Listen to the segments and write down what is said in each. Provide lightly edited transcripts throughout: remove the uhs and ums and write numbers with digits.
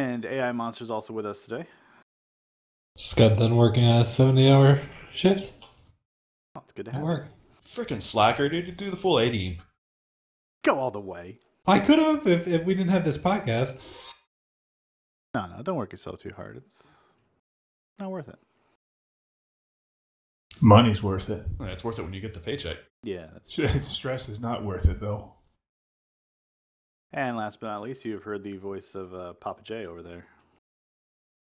And AI Monster's also with us today. Just got done working a 70-hour shift. Oh, it's good to have Work. Freaking slacker, dude. Do the full 80. Go all the way. I could have if we didn't have this podcast. No, don't work yourself too hard. It's not worth it. Money's worth it. It's worth it when you get the paycheck. Yeah, that's true. Stress is not worth it, though. And last but not least, you've heard the voice of Papa J over there.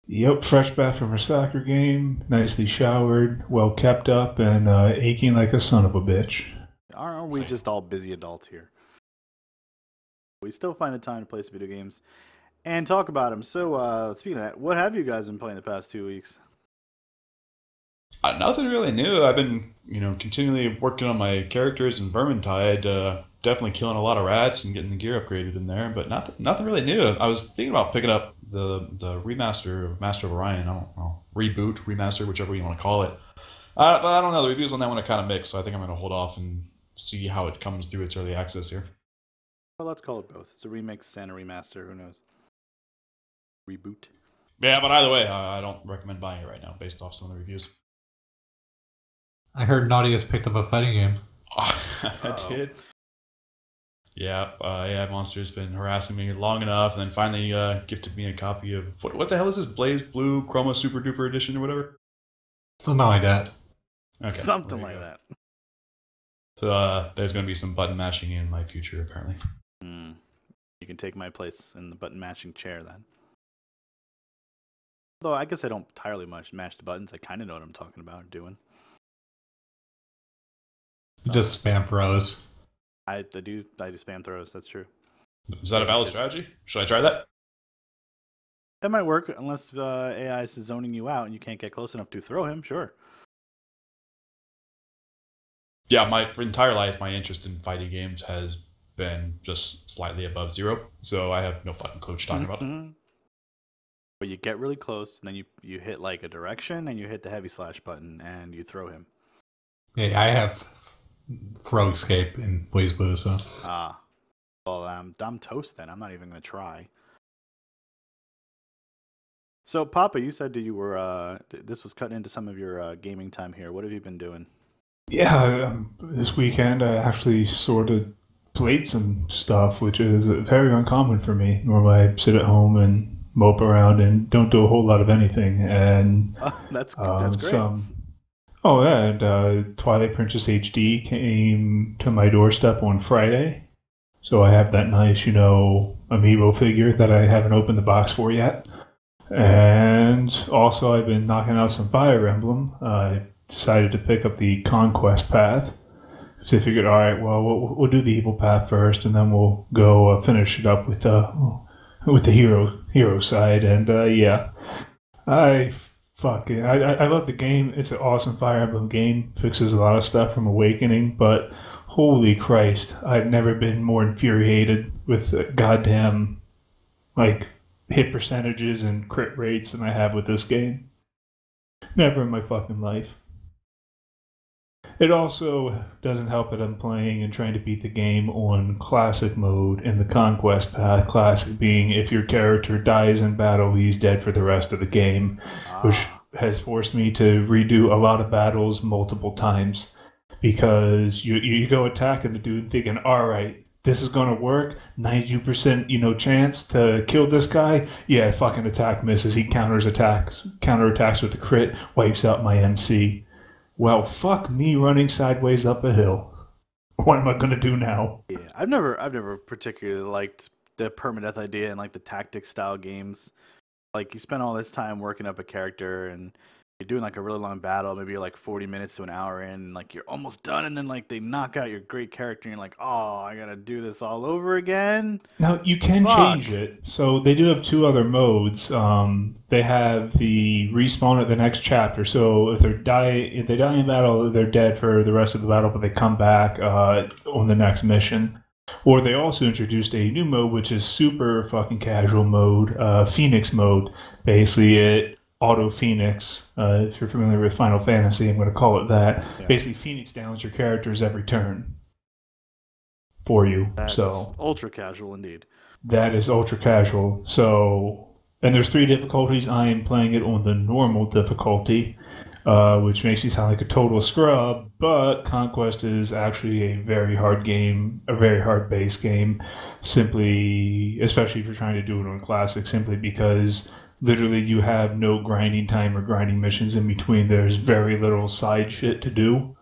Yep, fresh back from her soccer game, nicely showered, well kept up, and aching like a son of a bitch. Aren't we just all busy adults here? We still find the time to play some video games and talk about them. So, speaking of that, what have you guys been playing the past 2 weeks? Nothing really new. I've been, continually working on my characters in Vermintide. Definitely killing a lot of rats and getting the gear upgraded in there, but nothing really new. I was thinking about picking up the remaster of Master of Orion. I don't know, reboot, remaster, whichever you want to call it. But I don't know. The reviews on that one are kind of mixed, so I think I'm going to hold off and see how it comes through its early access here. Well, let's call it both. It's a remix and a remaster. Who knows? Reboot. Yeah, but either way, I don't recommend buying it right now based off some of the reviews. I heard Naughty has picked up a fighting game. I did. Yeah, AI Monster's been harassing me long enough, and then finally gifted me a copy of what the hell is this? Blaze Blue Chroma Super Duper Edition or whatever. Something like that. Okay, something like that. So there's going to be some button mashing in my future, apparently. You can take my place in the button mashing chair then. Although I guess I don't entirely mash the buttons. I kind of know what I'm talking about and doing. Just spam throws. I do spam throws. That's true. Is that a valid strategy? Should I try that? That might work unless AI is zoning you out and you can't get close enough to throw him. Sure. Yeah, my entire life, my interest in fighting games has been just slightly above 0, so I have no fucking clue what you're talking about. But you get really close, and then you hit like a direction, and you hit the heavy slash button, and you throw him. Yeah, I have throw escape in Blaze Blue, so. Well, I'm toast then. I'm not even going to try. So, Papa, you said that you were, this was cutting into some of your gaming time here. What have you been doing? Yeah, this weekend I actually sort of played some stuff, which is very uncommon for me. Normally I sit at home and mope around and don't do a whole lot of anything. And that's great. And Twilight Princess HD came to my doorstep on Friday. So I have that nice, amiibo figure that I haven't opened the box for yet. And also I've been knocking out some Fire Emblem. I decided to pick up the Conquest path. So I figured, all right, well, we'll do the evil path first, and then we'll go finish it up with the hero side. And yeah, I love the game. It's an awesome Fire Emblem game. Fixes a lot of stuff from Awakening, but holy Christ, I've never been more infuriated with goddamn hit percentages and crit rates than I have with this game. Never in my fucking life. It also doesn't help that I'm playing and trying to beat the game on Classic mode in the Conquest path. Classic being if your character dies in battle, he's dead for the rest of the game, which has forced me to redo a lot of battles multiple times because you go attacking the dude thinking, all right, this is going to work, 90% chance to kill this guy. Yeah, fucking attack misses. He counterattacks with the crit, wipes out my MC. Well, fuck me running sideways up a hill. What am I gonna do now? Yeah, I've never particularly liked the permadeath idea in the tactics style games. You spend all this time working up a character and you're doing a really long battle, maybe you're 40 minutes to an hour in, and you're almost done, and then they knock out your great character, and you're like, oh, I gotta do this all over again. Now you can change it. So they do have 2 other modes. They have the respawn at the next chapter. So if they die in battle, they're dead for the rest of the battle, but they come back on the next mission. Or they also introduced a new mode, which is super fucking casual mode, Phoenix mode. Basically, it auto Phoenix. If you're familiar with Final Fantasy, I'm going to call it that. Yeah. Basically, Phoenix downs your characters every turn for you. That's ultra casual indeed. That is ultra casual. So And there's 3 difficulties. I am playing it on the normal difficulty, which makes me sound like a total scrub, but Conquest is actually a very hard game, a very hard base game, simply, especially if you're trying to do it on Classic, simply because literally you have no grinding time or grinding missions in between. There's very little side shit to do.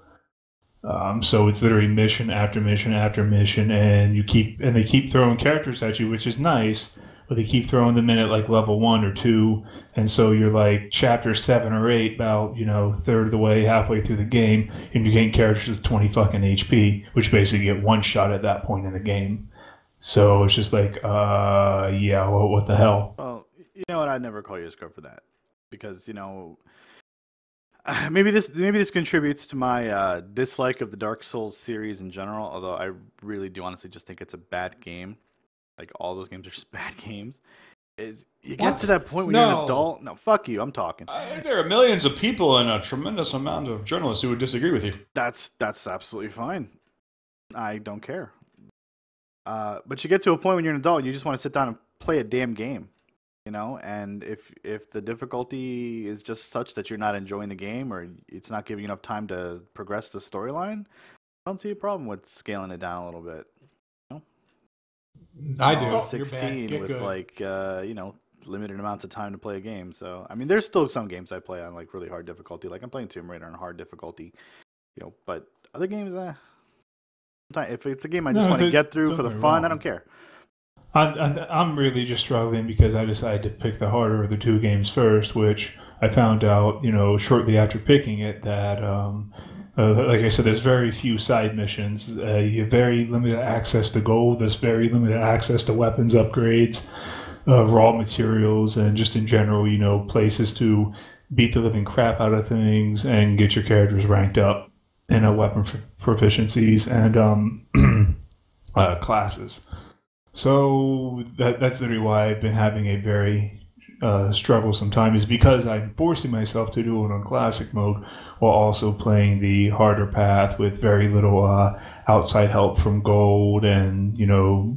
So it's literally mission after mission after mission, and they keep throwing characters at you, which is nice, but they keep throwing them in at like level 1 or 2, and so you're like chapter 7 or 8, about third of the way, halfway through the game, and you're getting characters with 20 fucking HP, which basically get one shot at that point in the game. So it's just like, yeah, well, what the hell? Well, you know what? I'd never call you a scrub for that, because maybe this contributes to my dislike of the Dark Souls series in general. Although I really do honestly just think it's a bad game. Like, all those games are just bad games. Is you get to that point when you're an adult? No, fuck you. I'm talking. I think there are millions of people and a tremendous amount of journalists who would disagree with you. That's absolutely fine. I don't care. But you get to a point when you're an adult and you just want to sit down and play a damn game. And if the difficulty is just such that you're not enjoying the game, or it's not giving you enough time to progress the storyline, I don't see a problem with scaling it down a little bit. I do. 16 with good. Limited amounts of time to play a game. So I mean, there's still some games I play on like really hard difficulty. Like I'm playing Tomb Raider on hard difficulty. But other games, if it's a game I just want to get through for the fun, I don't care. I'm really just struggling because I decided to pick the harder of the 2 games first, which I found out, shortly after picking it that, like I said, there's very few side missions. You have very limited access to gold. There's very limited access to weapons upgrades, raw materials, and just in general, places to beat the living crap out of things and get your characters ranked up in weapon proficiencies and classes. So that's literally why I've been having a very strugglesome time, is because I'm forcing myself to do it on classic mode while also playing the harder path with very little outside help from gold and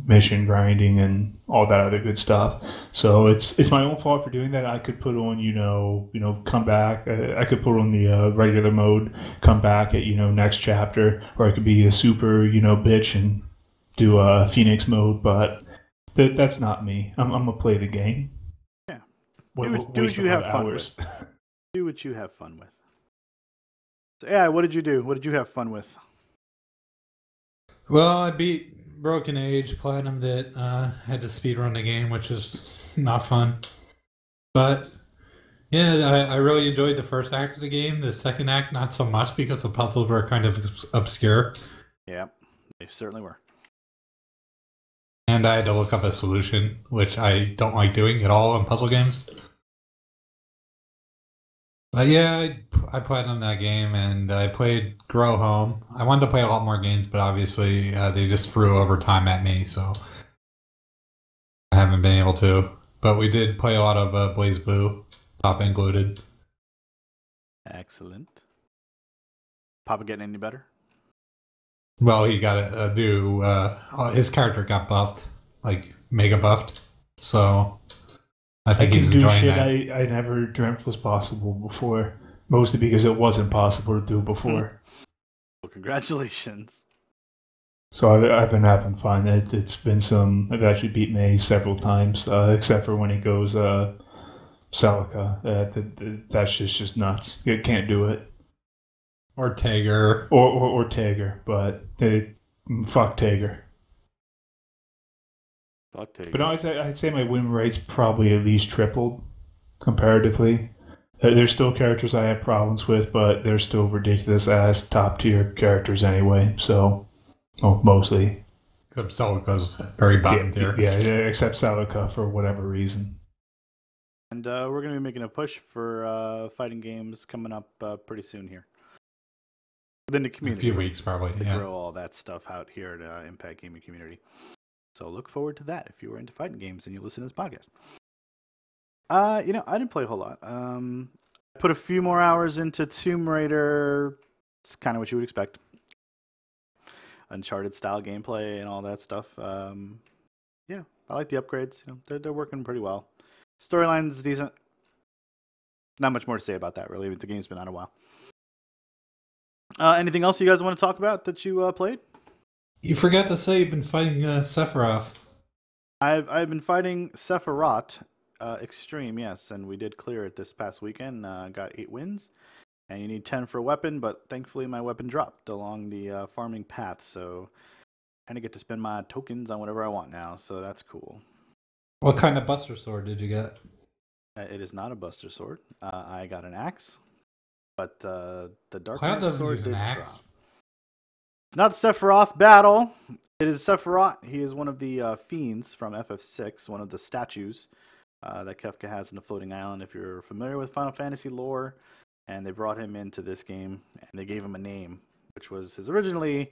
mission grinding and all that other good stuff. So it's my own fault for doing that. I could put on come back. I could put on the regular mode, come back at next chapter, or I could be a super bitch and do Phoenix mode, but that's not me. I'm gonna play the game. Yeah. Do what you have fun with. Do what you have fun with. So, yeah, what did you do? What did you have fun with? Well, I beat Broken Age, platinumed it. Had to speedrun the game, which is not fun. But yeah, I really enjoyed the first act of the game. The second act, not so much, because the puzzles were kind of obscure. Yeah, they certainly were. And I had to look up a solution, which I don't like doing at all in puzzle games. But yeah, I played on that game, and I played Grow Home. I wanted to play a lot more games, but obviously they just threw over time at me, so I haven't been able to. But we did play a lot of Blaze Blue, top included. Excellent. Papa getting any better? Well, he got a new... his character got buffed, like mega buffed, so I think he's enjoying that. I never dreamt was possible before, mostly because it wasn't possible to do before. Well, congratulations. So I've been having fun. It's been some... I've actually beat May several times, except for when he goes Celica. That's just nuts. You can't do it. Or Tager. Or Tager, but fuck Tager. Fuck Tager. But no, I'd say my win rate's probably at least tripled comparatively. There's still characters I have problems with, but they're still ridiculous ass top tier characters anyway. So, mostly. Except Celica's very bottom tier. Yeah, except Celica for whatever reason. And we're going to be making a push for fighting games coming up pretty soon here. Within the community. A few weeks, probably. To grow all that stuff out here at Impact Gaming Community. So look forward to that if you were into fighting games and you listen to this podcast. I didn't play a whole lot. I put a few more hours into Tomb Raider. It's kind of what you would expect. Uncharted style gameplay and all that stuff. Yeah, I like the upgrades. They're working pretty well. Storyline's decent. Not much more to say about that, really. The game's been out a while. Anything else you guys want to talk about that you played? You forgot to say you've been fighting Sephiroth. I've been fighting Sephiroth Extreme, yes, and we did clear it this past weekend. Got 8 wins, and you need 10 for a weapon, but thankfully my weapon dropped along the farming path, so I kind of get to spend my tokens on whatever I want now, so that's cool. What kind of Buster Sword did you get? It is not a Buster Sword. I got an axe, but the Dark Cloud Knight doesn't Sword use an did axe. drop. It's not Sephiroth battle. It is Sephiroth. He is one of the fiends from FF6, one of the statues that Kefka has in the floating island. If you're familiar with Final Fantasy lore, and they brought him into this game, and they gave him a name, which was his originally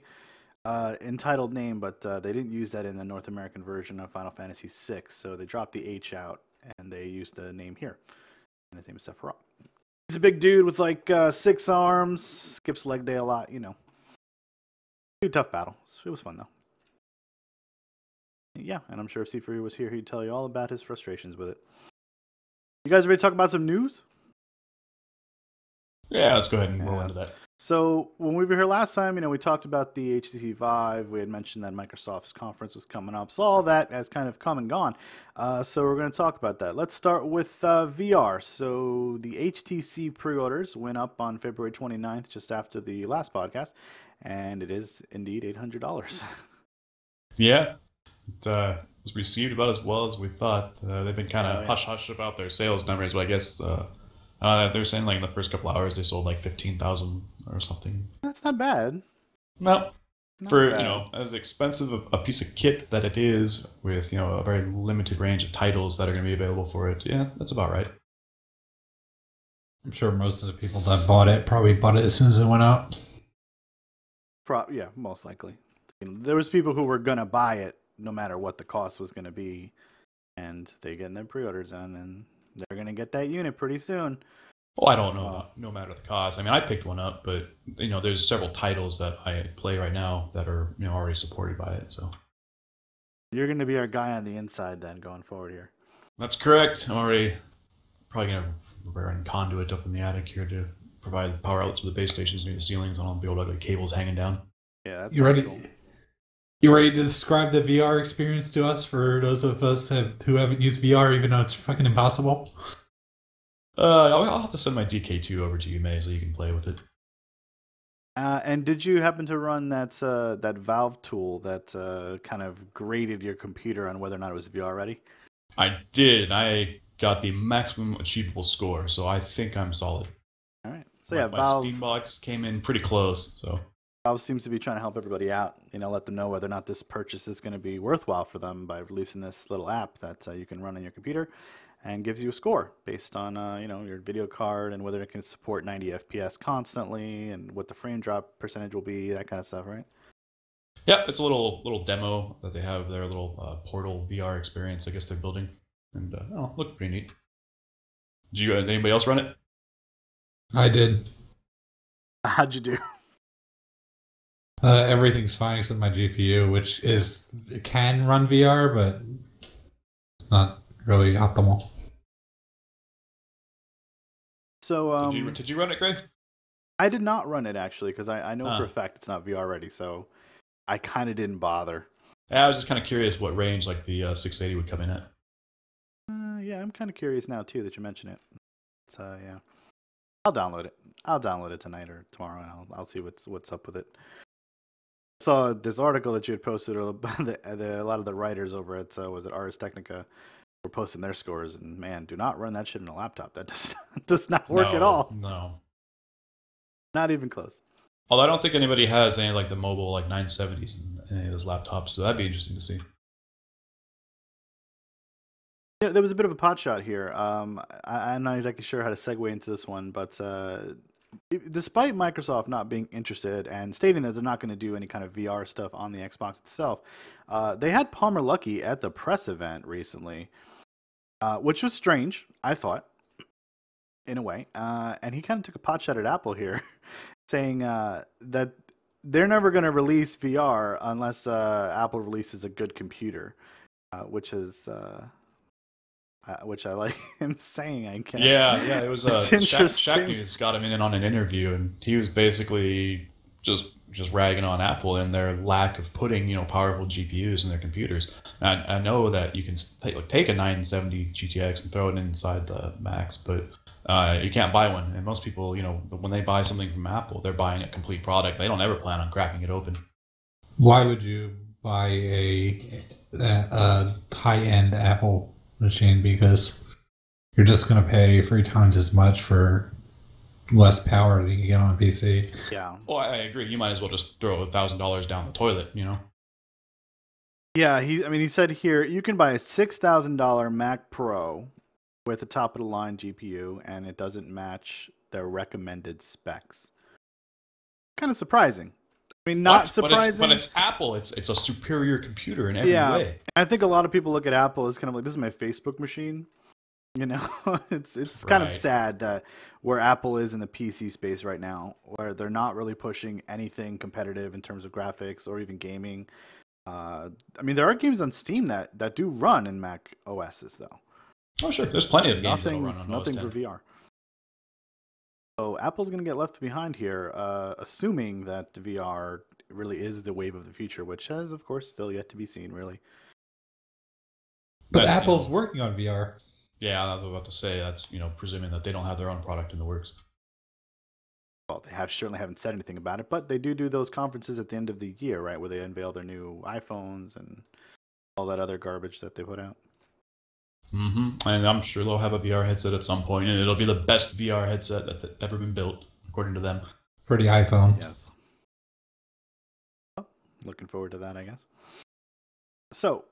entitled name, but they didn't use that in the North American version of Final Fantasy VI, so they dropped the H out, and they used the name here. And his name is Sephiroth. He's a big dude with like 6 arms, skips leg day a lot, you know. Pretty tough battle. It was fun though. Yeah, and I'm sure if C3 was here, he'd tell you all about his frustrations with it. You guys ready to talk about some news? Yeah, let's go ahead and roll into that. So when we were here last time, we talked about the HTC Vive. We had mentioned that Microsoft's conference was coming up. So all that has kind of come and gone. So we're going to talk about that. Let's start with VR. So the HTC pre-orders went up on February 29th, just after the last podcast. And it is indeed $800. Yeah, it was received about as well as we thought. They've been kind of hush-hush about their sales numbers, but I guess they're saying like in the first couple hours they sold like 15,000 or something. That's not bad. No, Not for bad. as expensive a piece of kit that it is, with a very limited range of titles that are going to be available for it. Yeah, that's about right. I'm sure most of the people that bought it probably bought it as soon as it went out. Yeah, most likely. There was people who were going to buy it no matter what the cost was going to be, and they're getting their pre-orders in, and they're going to get that unit pretty soon. Well, I don't know no matter the cost. I mean, I picked one up, but there's several titles that I play right now that are already supported by it. So you're going to be our guy on the inside then, going forward here. That's correct. I'm already probably going to run conduit up in the attic here to provide the power outlets for the base stations near the ceilings, and I'll be able to have the cables hanging down. Yeah, that's you ready? Cool. You ready to describe the VR experience to us for those of us who haven't used VR, even though it's fucking impossible? I'll have to send my DK2 over to you, May, so you can play with it. And did you happen to run that Valve tool that kind of graded your computer on whether or not it was VR ready? I did. I got the maximum achievable score, so I think I'm solid. All right. So yeah, my Valve. Steam box came in pretty close. So Valve seems to be trying to help everybody out. Let them know whether or not this purchase is going to be worthwhile for them by releasing this little app that you can run on your computer, and gives you a score based on your video card and whether it can support 90 FPS constantly and what the frame drop percentage will be, that kind of stuff, right? Yeah, it's a little demo that they have their little Portal VR experience. I guess they're building, and looked pretty neat. Did anybody else run it? I did. How'd you do? Everything's fine except my GPU, which it can run VR, but it's not really optimal. So did you run it, Greg? I did not run it actually because I know for a fact it's not VR ready, so I kind of didn't bother. Yeah, I was just kind of curious what range like the 680 would come in at. Yeah, I'm kind of curious now too that you mention it. So yeah, I'll download it. I'll download it tonight or tomorrow, and I'll see what's up with it. I saw this article that you had posted, or a lot of the writers over at was it Ars Technica were posting their scores, and man, do not run that shit in a laptop. That does not work at all. No, not even close. Although I don't think anybody has any like the mobile like 970s in any of those laptops, so that'd be interesting to see. Yeah, there was a bit of a pot shot here. I'm not exactly sure how to segue into this one, but despite Microsoft not being interested and stating that they're not going to do any kind of VR stuff on the Xbox itself, they had Palmer Luckey at the press event recently, which was strange, I thought, in a way. And he kind of took a pot shot at Apple here, saying that they're never going to release VR unless Apple releases a good computer, which is which I like him saying. I can. Yeah, it was It's Shaq interesting. News got him in on an interview, and he was basically just ragging on Apple and their lack of putting powerful GPUs in their computers. And I know that you can take a 970 GTX and throw it inside the Macs, but you can't buy one. And most people, when they buy something from Apple, they're buying a complete product. They don't ever plan on cracking it open. Why would you buy a high-end Apple machine? Because you're just going to pay 3 times as much for less power that you can get on a PC. Yeah. Well, I agree. You might as well just throw $1,000 down the toilet, Yeah, he said here you can buy a $6,000 Mac Pro with a top of the line GPU, and it doesn't match their recommended specs. Kind of surprising. I mean, not surprising. But it's Apple. It's a superior computer in every way. I think a lot of people look at Apple as kind of like, this is my Facebook machine. It's kind of sad that where Apple is in the PC space right now, where they're not really pushing anything competitive in terms of graphics or even gaming. I mean, there are games on Steam that do run in Mac OSs, though. Oh, sure. There's plenty of games that'll run on nothing OS for 10. VR. So Apple's going to get left behind here, assuming that VR really is the wave of the future, which has, of course, still yet to be seen, really. But Apple's working on VR. Yeah, I was about to say that's presuming that they don't have their own product in the works. Well, they certainly haven't said anything about it, but they do those conferences at the end of the year, right, where they unveil their new iPhones and all that other garbage that they put out. Mm-hmm. And I'm sure they'll have a VR headset at some point, and it'll be the best VR headset that's ever been built, according to them. For the iPhone. Yes. Well, looking forward to that, I guess. So,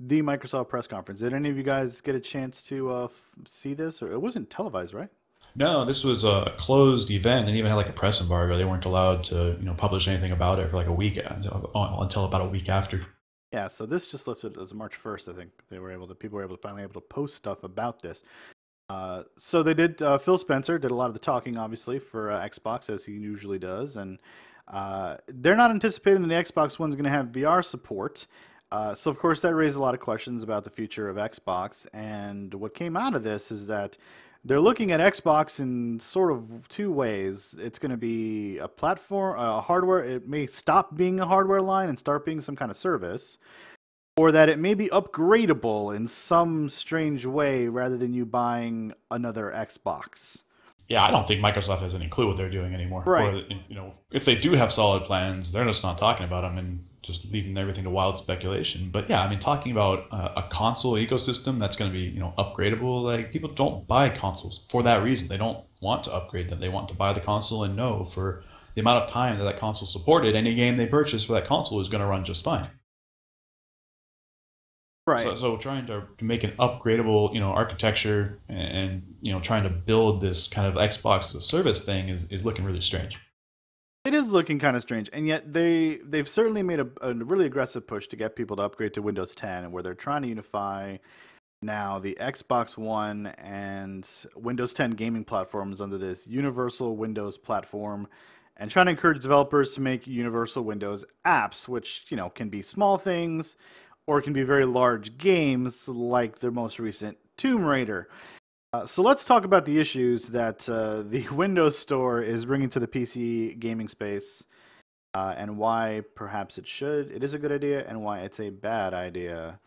the Microsoft press conference. Did any of you guys get a chance to see this? Or it wasn't televised, right? No, this was a closed event, and even had like a press embargo. They weren't allowed to, publish anything about it for like a week until about a week after. Yeah, so this just lifted as March 1st. I think people were finally able to post stuff about this. So they did. Phil Spencer did a lot of the talking, obviously, for Xbox, as he usually does, and they're not anticipating that the Xbox One's going to have VR support. So, of course, that raised a lot of questions about the future of Xbox. And what came out of this is that they're looking at Xbox in sort of 2 ways. It's going to be a platform, hardware. It may stop being a hardware line and start being some kind of service. Or that it may be upgradable in some strange way rather than you buying another Xbox. Yeah, I don't think Microsoft has any clue what they're doing anymore. Right. Or, if they do have solid plans, they're just not talking about them and just leaving everything to wild speculation. But yeah, I mean, talking about a console ecosystem that's going to be, upgradable, like people don't buy consoles for that reason. They don't want to upgrade them. They want to buy the console and know for the amount of time that console's supported, any game they purchase for that console is going to run just fine. Right. So trying to make an upgradable, architecture and trying to build this kind of Xbox as a service thing is looking really strange. It is looking kind of strange, and yet they've certainly made a really aggressive push to get people to upgrade to Windows 10, where they're trying to unify now the Xbox One and Windows 10 gaming platforms under this universal Windows platform, and trying to encourage developers to make universal Windows apps, which can be small things, or it can be very large games like their most recent Tomb Raider. So let's talk about the issues that the Windows Store is bringing to the PC gaming space, and why perhaps it is a good idea, and why it's a bad idea.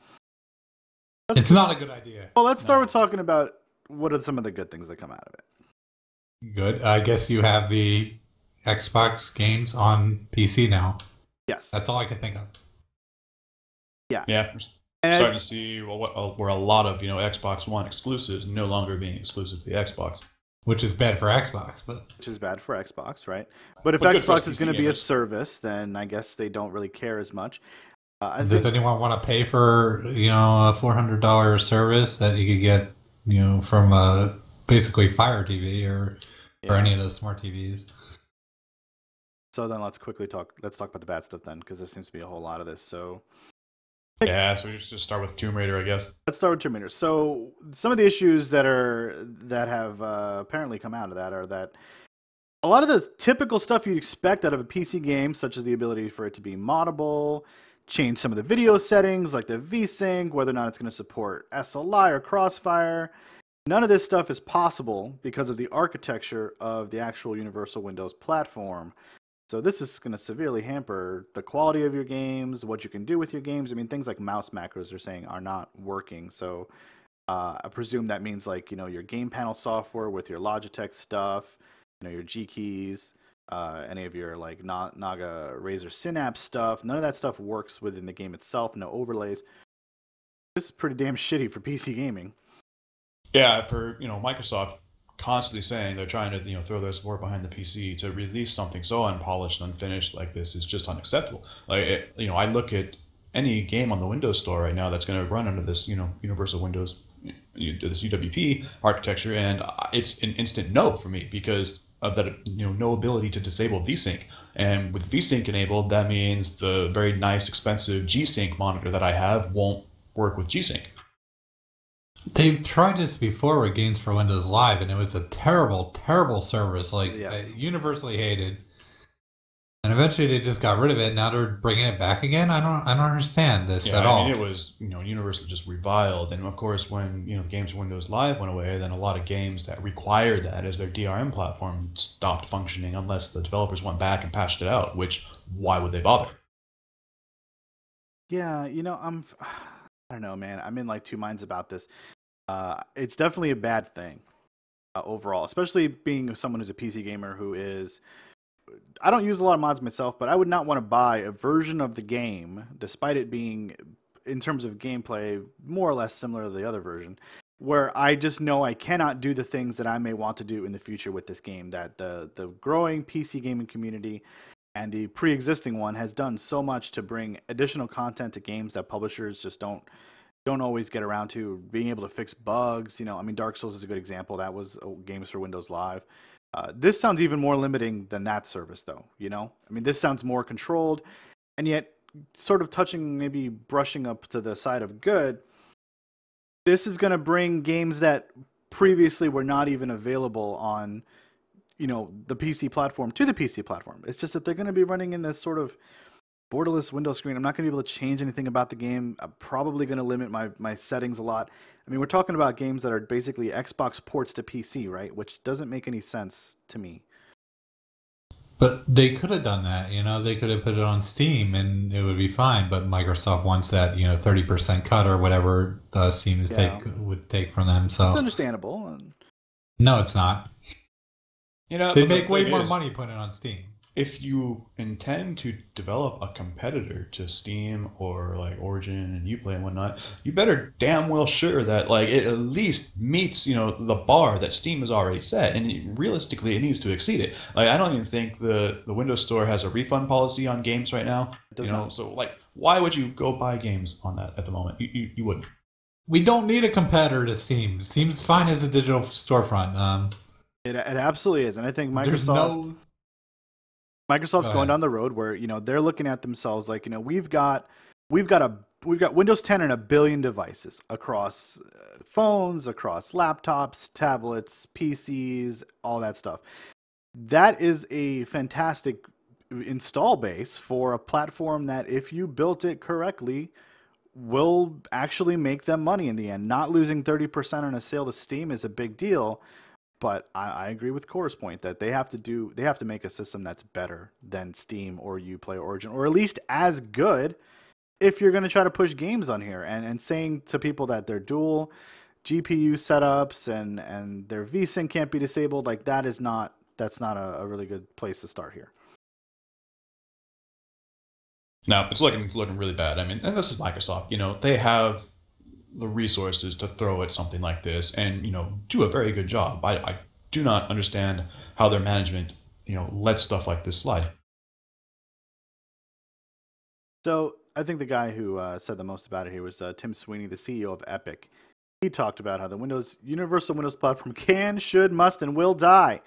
It's not a good idea. Well, let's start with talking about what are some of the good things that come out of it. Good. I guess you have the Xbox games on PC now. Yes. That's all I can think of. Yeah, we're starting to see where a lot of Xbox One exclusives no longer being exclusive to the Xbox, which is bad for Xbox, which is bad for Xbox, right? But if Xbox is going to be a service, then I guess they don't really care as much. Does anyone want to pay for a $400 service that you could get from basically Fire TV or any of those smart TVs? So then let's talk about the bad stuff then, because there seems to be a whole lot of this. So. Yeah, so we just start with Tomb Raider, I guess. Let's start with Tomb Raider. So some of the issues that have apparently come out of that are that a lot of the typical stuff you'd expect out of a PC game, such as the ability for it to be moddable, change some of the video settings like the VSync, whether or not it's going to support SLI or Crossfire. None of this stuff is possible because of the architecture of the actual Universal Windows platform. So this is going to severely hamper the quality of your games, what you can do with your games. I mean, things like mouse macros they're saying are not working. So I presume that means like, your game panel software with your Logitech stuff, your G keys, any of your like Naga Razer Synapse stuff. None of that stuff works within the game itself. No overlays. This is pretty damn shitty for PC gaming. Yeah, for Microsoft constantly saying they're trying to throw their support behind the PC, to release something so unpolished, unfinished like this is just unacceptable. Like I look at any game on the Windows Store right now that's going to run under this Universal Windows, this UWP architecture, and it's an instant no for me because of that no ability to disable VSync. And with VSync enabled, that means the very nice expensive G-Sync monitor that I have won't work with G-Sync. They've tried this before with games for Windows Live, and it was a terrible, terrible service. Like, yes. Universally hated. And eventually they just got rid of it. Now they're bringing it back again. I don't understand this at all. I mean, it was universally just reviled, and of course when games for Windows Live went away, then a lot of games that required that as their DRM platform stopped functioning unless the developers went back and patched it out. Which, why would they bother? Yeah, I don't know, man. I'm in like two minds about this. It's definitely a bad thing overall, especially being someone who's a PC gamer who is. I don't use a lot of mods myself, but I would not want to buy a version of the game, despite it being, in terms of gameplay, more or less similar to the other version, where I just know I cannot do the things that I may want to do in the future with this game. That the growing PC gaming community and the pre-existing one has done so much to bring additional content to games that publishers just don't always get around to, being able to fix bugs. I mean, Dark Souls is a good example. That was games for Windows Live. This sounds even more limiting than that service, though. I mean, this sounds more controlled, and yet sort of touching, maybe brushing up to the side of good. This is going to bring games that previously were not even available on the PC platform to the PC platform. It's just that they're going to be running in this sort of borderless window screen. I'm not going to be able to change anything about the game. I'm probably going to limit my settings a lot. I mean, we're talking about games that are basically Xbox ports to PC, right? Which doesn't make any sense to me. But they could have done that, they could have put it on Steam and it would be fine. But Microsoft wants that, 30% cut or whatever Steam would take from them. So it's understandable. No, it's not. They make way more money putting it on Steam. If you intend to develop a competitor to Steam or like Origin and Uplay and whatnot, you better damn well sure that like it at least meets the bar that Steam has already set, and realistically it needs to exceed it. Like, I don't even think the Windows Store has a refund policy on games right now. It does not. So like, why would you go buy games on that at the moment? You wouldn't. We don't need a competitor to Steam. Steam's fine as a digital storefront. It absolutely is, and I think Microsoft's going down the road where they're looking at themselves like we've got Windows 10 and 1 billion devices across phones, across laptops, tablets, PCs, all that stuff. That is a fantastic install base for a platform that, if you built it correctly, will actually make them money in the end. Not losing 30% on a sale to Steam is a big deal. But I agree with Cora's point that they have to make a system that's better than Steam or Uplay or Origin, or at least as good if you're going to try to push games on here. And saying to people that their dual GPU setups and their VSync can't be disabled, like that's not a really good place to start here. No, it's looking really bad. I mean, and this is Microsoft. They have the resources to throw at something like this and do a very good job. I do not understand how their management let stuff like this slide. So I think the guy who said the most about it here was Tim Sweeney, the CEO of Epic. He talked about how the Universal Windows platform can, should, must, and will die.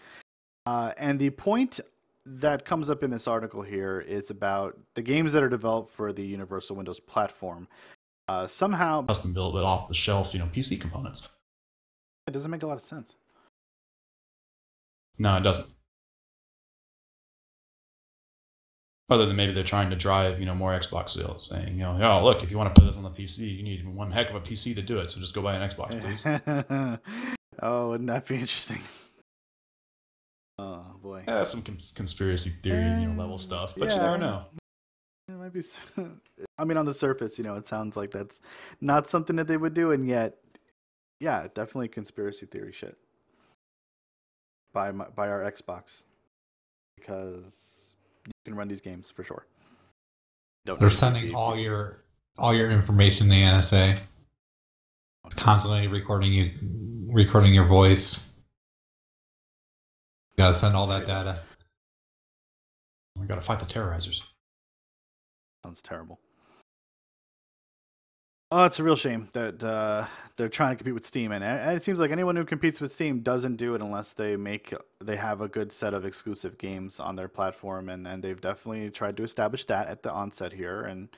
And the point that comes up in this article here is about the games that are developed for the Universal Windows platform. Somehow custom built with off the shelf PC components. It doesn't make a lot of sense. No, it doesn't. Other than maybe they're trying to drive, more Xbox sales, saying, oh, look, if you want to put this on the PC, you need one heck of a PC to do it, so just go buy an Xbox, please. Oh, wouldn't that be interesting? Oh, boy. Yeah, that's some conspiracy theory, level stuff, but you never know. It might be. I mean, on the surface, it sounds like that's not something that they would do, and yet, yeah, definitely conspiracy theory shit. By our Xbox, because you can run these games for sure. They're sending all your information to the NSA. Constantly recording your voice. You gotta send all that data. We gotta fight the terrorizers. Sounds terrible. Oh, it's a real shame that they're trying to compete with Steam, and it seems like anyone who competes with Steam doesn't do it unless they have a good set of exclusive games on their platform, and they've definitely tried to establish that at the onset here, and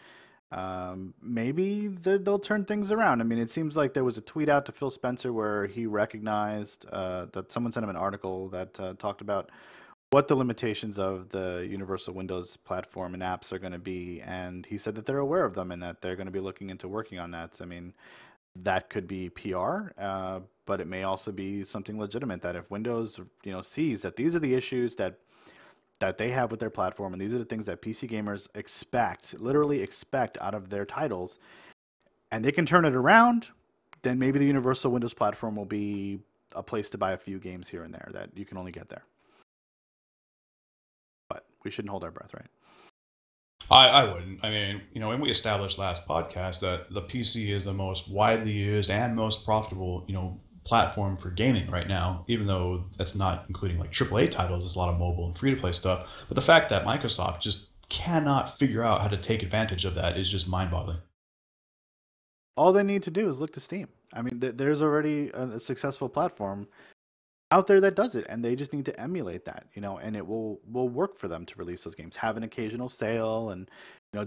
maybe they'll turn things around. I mean, it seems like there was a tweet out to Phil Spencer where he recognized that someone sent him an article that talked about what the limitations of the Universal Windows platform and apps are going to be, and he said that they're aware of them and that they're going to be looking into working on that. I mean, that could be PR, but it may also be something legitimate, that if Windows, sees that these are the issues that they have with their platform, and these are the things that PC gamers literally expect out of their titles, and they can turn it around, then maybe the Universal Windows platform will be a place to buy a few games here and there that you can only get there. But we shouldn't hold our breath, right? I wouldn't. I mean, when we established last podcast that the PC is the most widely used and most profitable, platform for gaming right now, even though that's not including like AAA titles, there's a lot of mobile and free-to-play stuff. But the fact that Microsoft just cannot figure out how to take advantage of that is just mind-boggling. All they need to do is look to Steam. I mean, there's already a successful platform out there that does it, and they just need to emulate that, and it will work for them to release those games, have an occasional sale, and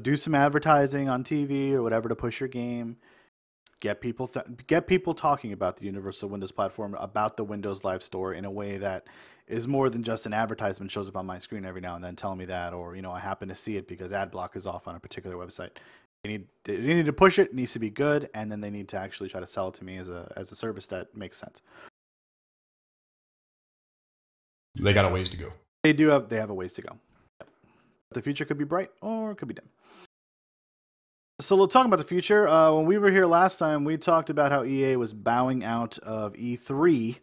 do some advertising on TV or whatever to push your game, get people talking about the Universal Windows platform, about the Windows Live Store in a way that is more than just an advertisement shows up on my screen every now and then telling me that, or I happen to see it because ad block is off on a particular website. They need to push it. It needs to be good, and then they need to actually try to sell it to me as a service that makes sense. They got a ways to go. They have a ways to go. The future could be bright or it could be dim. So we'll talk about the future. When we were here last time, we talked about how EA was bowing out of E3.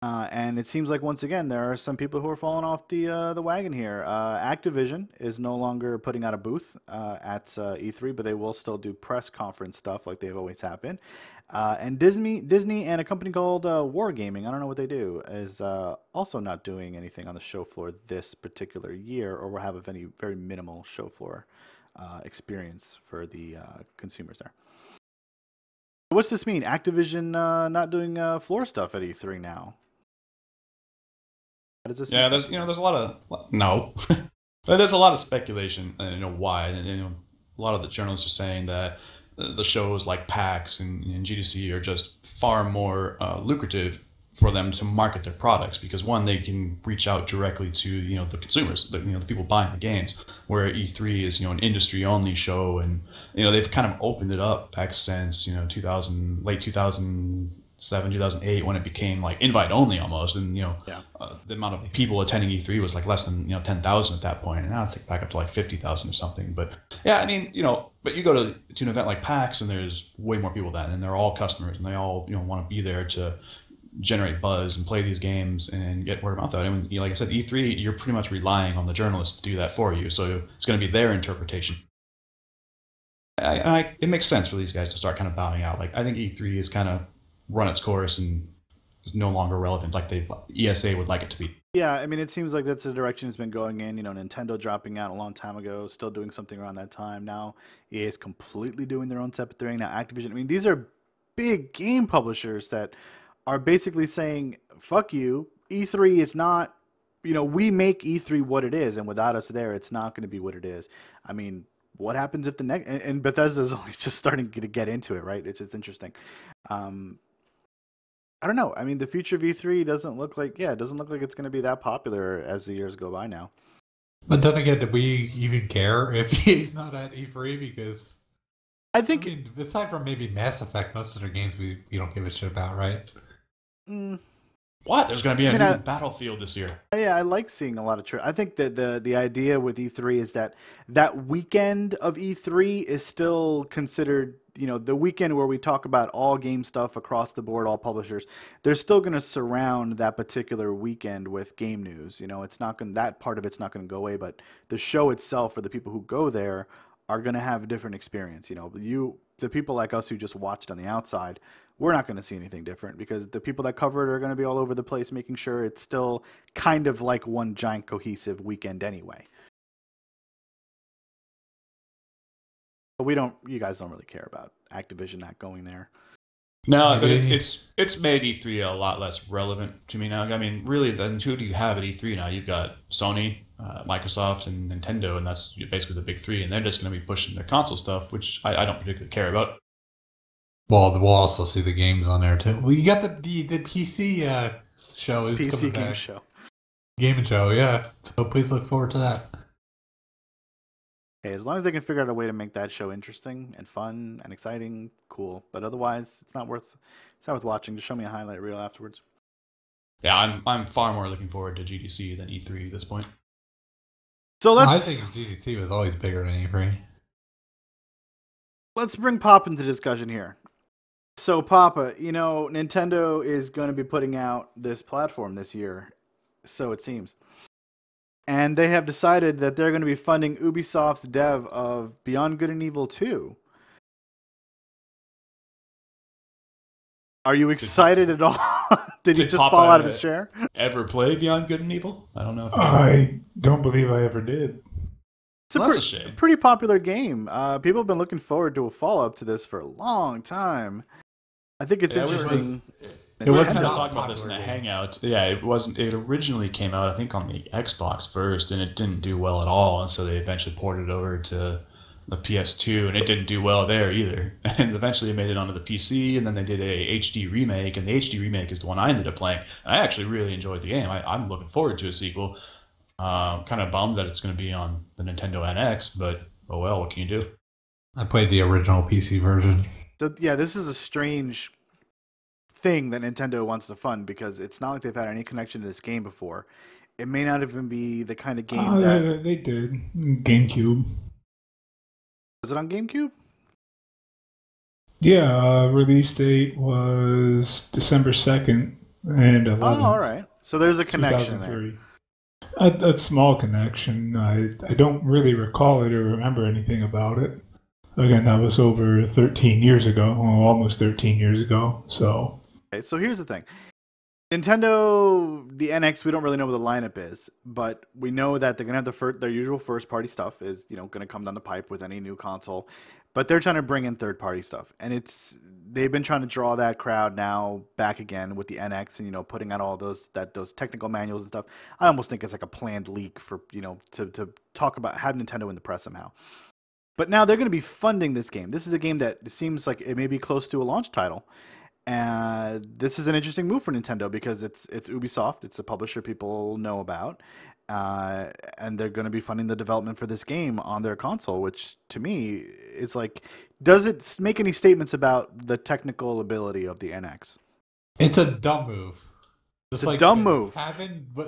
And it seems like, once again, there are some people who are falling off the wagon here. Activision is no longer putting out a booth at E3, but they will still do press conference stuff like they've always happened. And Disney and a company called Wargaming, I don't know what they do, is also not doing anything on the show floor this particular year, or will have a very minimal show floor experience for the consumers there. What's this mean? Activision not doing floor stuff at E3 now? What does this mean? There's a lot of no, there's a lot of speculation. Why? And a lot of the journalists are saying that the shows like PAX and GDC are just far more lucrative for them to market their products, because one, they can reach out directly to the consumers, the people buying the games, where E3 is an industry only show, and they've kind of opened it up back since late 2007 2008, when it became like invite only almost, and the amount of people attending E3 was like less than 10,000 at that point, and now it's like back up to like 50,000 or something. But yeah, I mean, but you go to an event like PAX and there's way more people then, and they're all customers, and they all want to be there to generate buzz and play these games and get word of mouth out. I mean, like I said, E3, you're pretty much relying on the journalists to do that for you, so it's going to be their interpretation. It makes sense for these guys to start kind of bowing out. Like, I think E3 has kind of run its course and is no longer relevant like ESA would like it to be. Yeah, I mean, it seems like that's the direction it's been going in. Nintendo dropping out a long time ago, still doing something around that time. Now EA is completely doing their own separate thing. Now Activision, I mean, these are big game publishers that are basically saying, fuck you, E3 is not, we make E3 what it is, and without us there, it's not going to be what it is. I mean, what happens if the next, and Bethesda's only just starting to get into it, right? It's just interesting. I don't know. I mean, the future of E3 doesn't look like it's going to be that popular as the years go by now. But then again, do we even care if he's not at E3? Because I think, I mean, aside from maybe Mass Effect, most of their games we don't give a shit about, right? What? There's going to be a new Battlefield this year. Yeah, I like seeing a lot of I think that the idea with E3 is that weekend of E3 is still considered, the weekend where we talk about all game stuff across the board, all publishers. They're still going to surround that particular weekend with game news. It's not going that part of it's not going to go away, but the show itself, for the people who go there, are going to have a different experience. The people like us who just watched on the outside, we're not going to see anything different because the people that cover it are going to be all over the place, making sure it's still kind of like one giant cohesive weekend anyway. But you guys don't really care about Activision not going there. No, but it's made E3 a lot less relevant to me now. I mean, really, then who do you have at E3 now? You've got Sony, Microsoft, and Nintendo, and that's basically the big three, and they're just going to be pushing their console stuff, which I don't particularly care about. Well, we'll also see the games on there too. Well, you got the PC show is PC coming game back. show. Game show, yeah. So please look forward to that. Hey, as long as they can figure out a way to make that show interesting and fun and exciting, cool. But otherwise, it's not worth watching. Just show me a highlight reel afterwards. Yeah, I'm far more looking forward to GDC than E3 at this point. So I think GDC was always bigger than E3. Let's bring Papa into discussion here. So, Papa, Nintendo is going to be putting out this platform this year, so it seems. And they have decided that they're going to be funding Ubisoft's dev of Beyond Good and Evil 2. Are you excited at all? Did he just Papa fall out of his chair? Ever play Beyond Good and Evil? I don't know. I don't believe I ever did. It's that's a shame. Pretty popular game. People have been looking forward to a follow-up to this for a long time. I think it's interesting. It was kind of talking about this in the Hangout. Yeah, it wasn't. It originally came out, I think, on the Xbox first, and it didn't do well at all. And so they eventually ported it over to the PS2, and it didn't do well there either. And eventually, they made it onto the PC, and then they did a HD remake, and the HD remake is the one I ended up playing. And I actually really enjoyed the game. I'm looking forward to a sequel. Kind of bummed that it's going to be on the Nintendo NX, but oh well, what can you do? I played the original PC version. So, yeah, this is a strange thing that Nintendo wants to fund because it's not like they've had any connection to this game before. It may not even be the kind of game that they did. GameCube. Was it on GameCube? Yeah, release date was December 2nd and 11th. Oh, all right. So there's a connection there. A small connection. I don't really recall it or remember anything about it. Again, that was over 13 years ago, almost 13 years ago. So, okay, so here's the thing. Nintendo, the NX, we don't really know what the lineup is, but we know that they're going to have their usual first-party stuff is, going to come down the pipe with any new console. But they're trying to bring in third-party stuff. And they've been trying to draw that crowd now back again with the NX and, putting out all those technical manuals and stuff. I almost think it's like a planned leak for, to talk about, have Nintendo in the press somehow. But now they're going to be funding this game. This is a game that seems like it may be close to a launch title. And this is an interesting move for Nintendo because it's Ubisoft. It's a publisher people know about. And they're going to be funding the development for this game on their console, which to me is like, does it make any statements about the technical ability of the NX? It's a dumb move. It's a dumb move.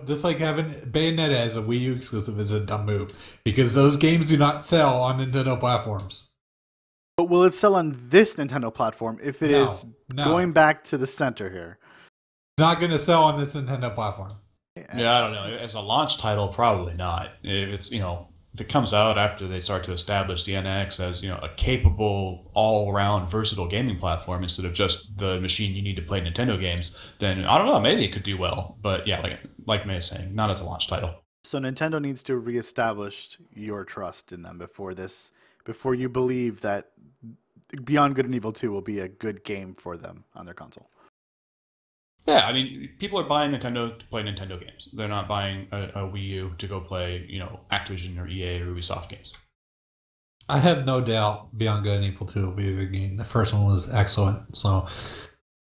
Just like having Bayonetta as a Wii U exclusive is a dumb move because those games do not sell on Nintendo platforms. But will it sell on this Nintendo platform if it is going back to the center here? It's not going to sell on this Nintendo platform. Yeah, I don't know. As a launch title, probably not. If it's if it comes out after they start to establish the NX as a capable, all-around, versatile gaming platform instead of just the machine you need to play Nintendo games, then I don't know. Maybe it could do well. But yeah, like May is saying, not as a launch title. So Nintendo needs to reestablish your trust in them before you believe that Beyond Good and Evil 2 will be a good game for them on their console. Yeah, I mean, people are buying Nintendo to play Nintendo games. They're not buying a Wii U to go play, Activision or EA or Ubisoft games. I have no doubt Beyond Good and Evil 2 will be a good game. The first one was excellent,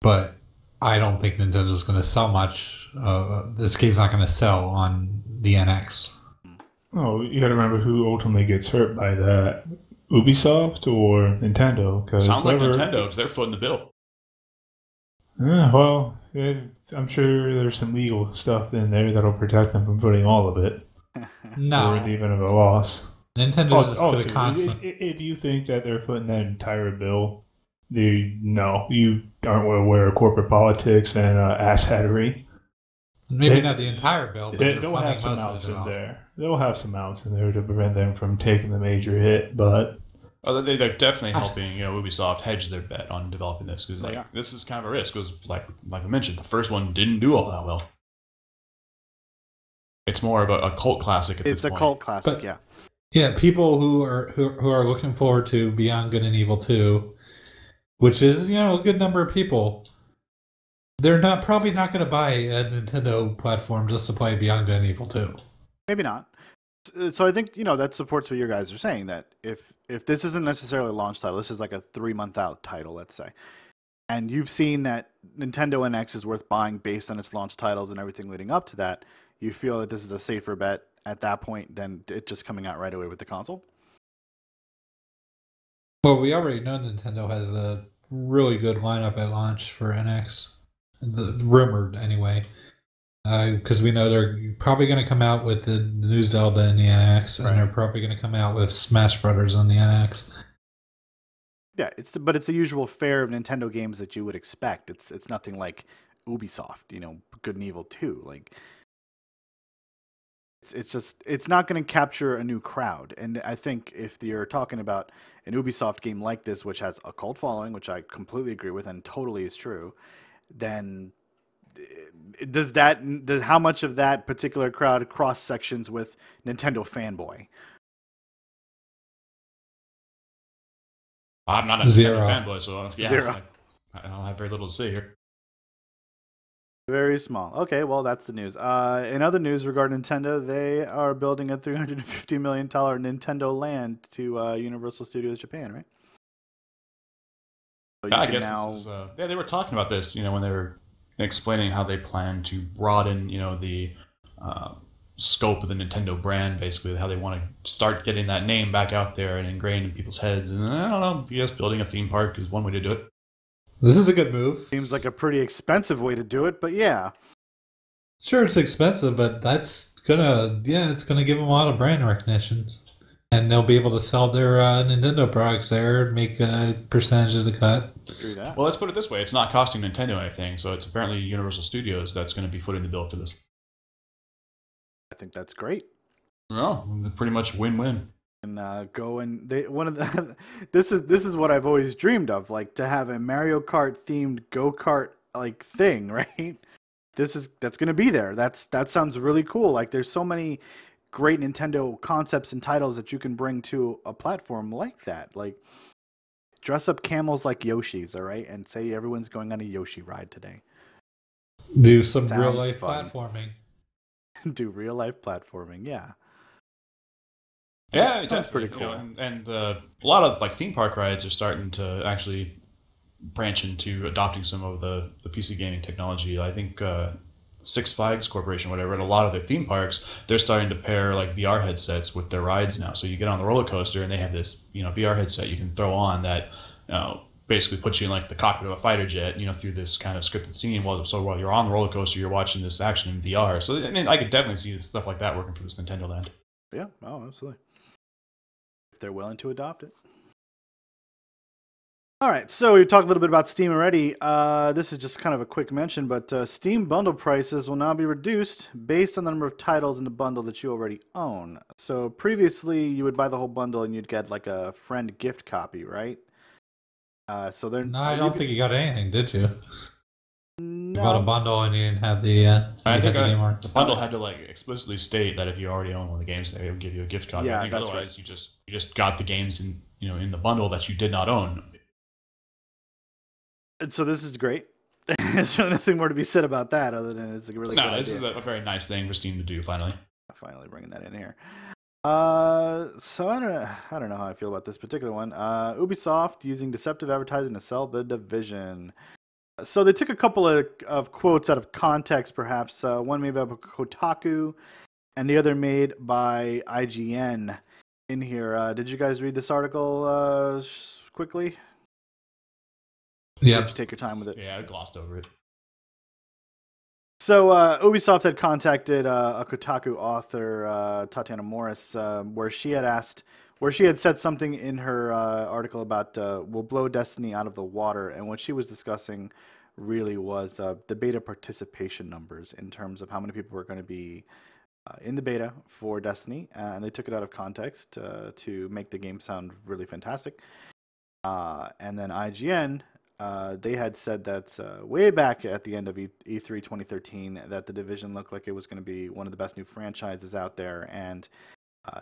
but I don't think Nintendo's going to sell much. This game's not going to sell on the NX. Oh, you gotta remember who ultimately gets hurt by that. Ubisoft or Nintendo? Sounds like Nintendo, because they're footing the bill. Yeah, well, I'm sure there's some legal stuff in there that'll protect them from putting all of it. No. Or in the event of a loss. Nintendo's just Oh, going to dude, constant. if you think that they're footing that entire bill, no, you aren't aware of corporate politics and asshattery. Maybe not the entire bill, but They'll have some outs in there. They'll have some outs in there to prevent them from taking the major hit, but... Oh, they're definitely helping, Ubisoft hedge their bet on developing this, because this is kind of a risk. Because, like I mentioned, the first one didn't do all that well. It's more of a cult classic at this point. It's a cult classic, but, yeah. Yeah, people who are looking forward to Beyond Good and Evil 2, which is a good number of people. They're probably not going to buy a Nintendo platform just to play Beyond Good and Evil 2. Maybe not. So I think that supports what you guys are saying, that if this isn't necessarily a launch title, this is like a 3-month out title, let's say, and you've seen that Nintendo NX is worth buying based on its launch titles and everything leading up to that, you feel that this is a safer bet at that point than it just coming out right away with the console? Well, we already know Nintendo has a really good lineup at launch for NX, rumored anyway. Because we know they're probably going to come out with the new Zelda in the NX, and they're probably going to come out with Smash Brothers on the NX. Yeah, but it's the usual fare of Nintendo games that you would expect. It's nothing like Ubisoft, Good and Evil 2. Like, it's not going to capture a new crowd. And I think if you're talking about an Ubisoft game like this, which has a cult following, which I completely agree with and totally is true, then how much of that particular crowd cross sections with Nintendo fanboy? I'm not a Nintendo fanboy, so Zero. I don't have very little to say here. Very small. Okay, well, that's the news. In other news regarding Nintendo, they are building a $350 million Nintendo Land to Universal Studios Japan, right? So I guess this is, they were talking about this, when they were explaining how they plan to broaden, the scope of the Nintendo brand, basically, how they want to start getting that name back out there and ingrained in people's heads. And I don't know, I guess building a theme park is one way to do it. This is a good move. Seems like a pretty expensive way to do it, but yeah. Sure, it's expensive, but it's gonna give them a lot of brand recognition. And they'll be able to sell their Nintendo products there and make a percentage of the cut. Well, let's put it this way. It's not costing Nintendo anything, so it's apparently Universal Studios that's going to be footing the bill for this. I think that's great. No, pretty much win-win. And this is what I've always dreamed of, like to have a Mario Kart themed go-kart like thing, right? That's going to be there. That sounds really cool. Like there's so many great Nintendo concepts and titles that you can bring to a platform like that. Like dress up camels like Yoshis, all right, and say everyone's going on a Yoshi ride today. Do some real life platforming. Do real life platforming, yeah. Yeah, that's pretty cool. And a lot of like theme park rides are starting to actually branch into adopting some of the PC gaming technology. I think Six Flags Corporation, whatever, and a lot of the theme parks, they're starting to pair like VR headsets with their rides now. So you get on the roller coaster and they have this VR headset you can throw on that basically puts you in like the cockpit of a fighter jet, through this kind of scripted scene. While you're on the roller coaster, you're watching this action in VR. So I mean, I could definitely see stuff like that working for this Nintendo Land. Yeah, oh, absolutely. If they're willing to adopt it. All right, so we talked a little bit about Steam already. This is just kind of a quick mention, but Steam bundle prices will now be reduced based on the number of titles in the bundle that you already own. So previously, you would buy the whole bundle and you'd get like a friend gift copy, right? So they're no, I don't think you got anything, did you? No. You bought a bundle and you didn't have the. I think the bundle had to like explicitly state that if you already own one of the games, they would give you a gift copy. Yeah, I think that's otherwise right. you just got the games in the bundle that you did not own. And so this is great. There's really nothing more to be said about that other than it's a really good idea. This is a very nice thing for Steam to do finally. Finally bringing that in here. So I don't know how I feel about this particular one. Ubisoft using deceptive advertising to sell The Division. So they took a couple of quotes out of context, perhaps. One maybe about Kotaku, and the other made by IGN. In here, did you guys read this article quickly? Yeah. Did you take your time with it? Yeah, I glossed over it. So Ubisoft had contacted a Kotaku author, Tatiana Morris, where she had said something in her article about we'll blow Destiny out of the water, and what she was discussing really was the beta participation numbers in terms of how many people were going to be in the beta for Destiny, and they took it out of context to make the game sound really fantastic. And then IGN, they had said that way back at the end of E3 2013 that The Division looked like it was going to be one of the best new franchises out there, and